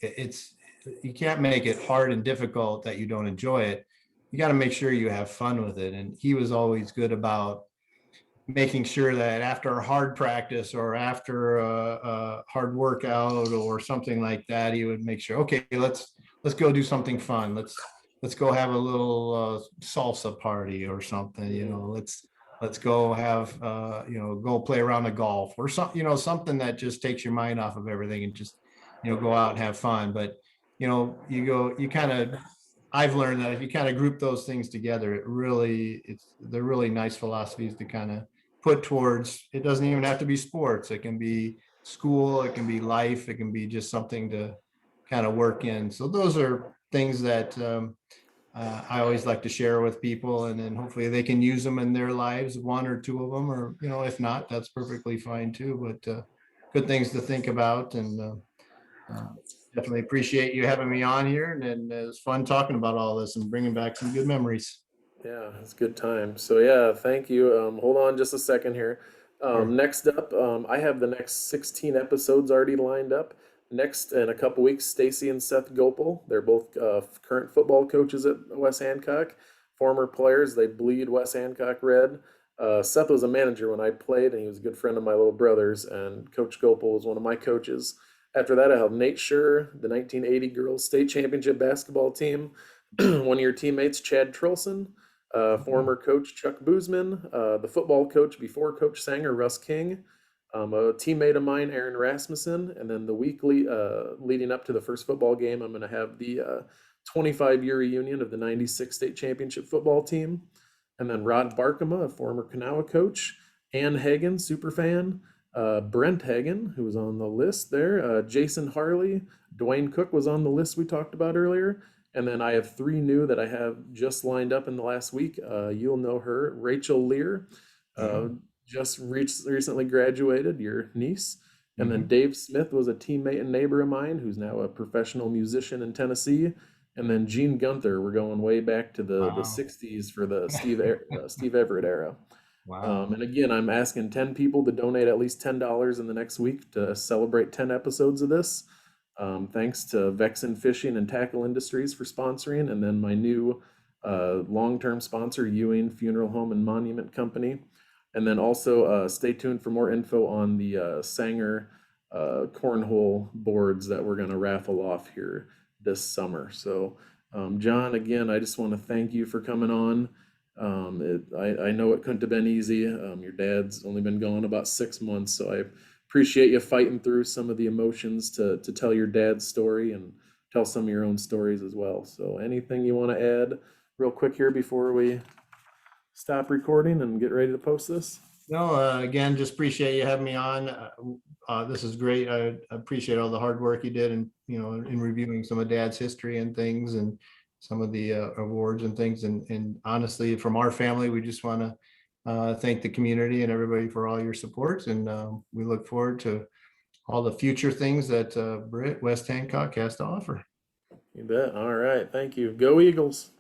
You can't make it hard and difficult that you don't enjoy it. You got to make sure you have fun with it. And he was always good about making sure that after a hard practice or after a hard workout or something like that, he would make sure, okay, let's go do something fun. Let's go have a little salsa party or something. Let's go have go play around the golf or something that just takes your mind off of everything and just go out and have fun. But I've learned that if you kind of group those things together, they're really nice philosophies to kind of put towards. It doesn't even have to be sports. It can be school, it can be life, it can be just something to kind of work in. So those are things that I always like to share with people, and then hopefully they can use them in their lives, one or two of them, or if not, that's perfectly fine too. But good things to think about, and definitely appreciate you having me on here, and it was fun talking about all this and bringing back some good memories. Yeah, it's a good time. So yeah, thank you. Hold on just a second here. Sure. Next up, I have the next 16 episodes already lined up. Next, in a couple weeks, Stacey and Seth Goepel. They're both current football coaches at West Hancock, former players. They bleed West Hancock red. Seth was a manager when I played, and he was a good friend of my little brother's. And Coach Goepel was one of my coaches. After that, I have Nate Schreur, the 1980 girls state championship basketball team. One of your teammates, Chad Trulson, former coach Chuck Buseman, the football coach before Coach Sanger, Russ King, a teammate of mine, Aaron Rasmussen, and then the weekly leading up to the first football game, I'm going to have the 25-year reunion of the 96 state championship football team. And then Rod Barkema, a former Kanawha coach, Ann Hagen, super fan, Brent Hagen, who was on the list there, Jason Harle, Duane Cook was on the list we talked about earlier. And then I have three new that I have just lined up in the last week. You'll know her, Rachel Leerar, just recently graduated, your niece. And then Dave Smith was a teammate and neighbor of mine who's now a professional musician in Tennessee. And then Gene Gunther, we're going way back to the 60s for the Steve Everett era. Wow. And again, I'm asking 10 people to donate at least $10 in the next week to celebrate 10 episodes of this. Thanks to Vexen Fishing and Tackle Industries for sponsoring, and then my new long-term sponsor, Ewing Funeral Home and Monument Company. And then also stay tuned for more info on the Sanger cornhole boards that we're going to raffle off here this summer. So, John, again, I just want to thank you for coming on. I know it couldn't have been easy. Your dad's only been gone about 6 months, so I appreciate you fighting through some of the emotions to tell your dad's story and tell some of your own stories as well. So anything you want to add real quick here before we stop recording and get ready to post this? No, again, just appreciate you having me on. This is great. I appreciate all the hard work you did, and in reviewing some of Dad's history and things, and some of the awards and things. And honestly, from our family, we just want to thank the community and everybody for all your support. And we look forward to all the future things that Britt, West Hancock has to offer. You bet. All right. Thank you. Go Eagles.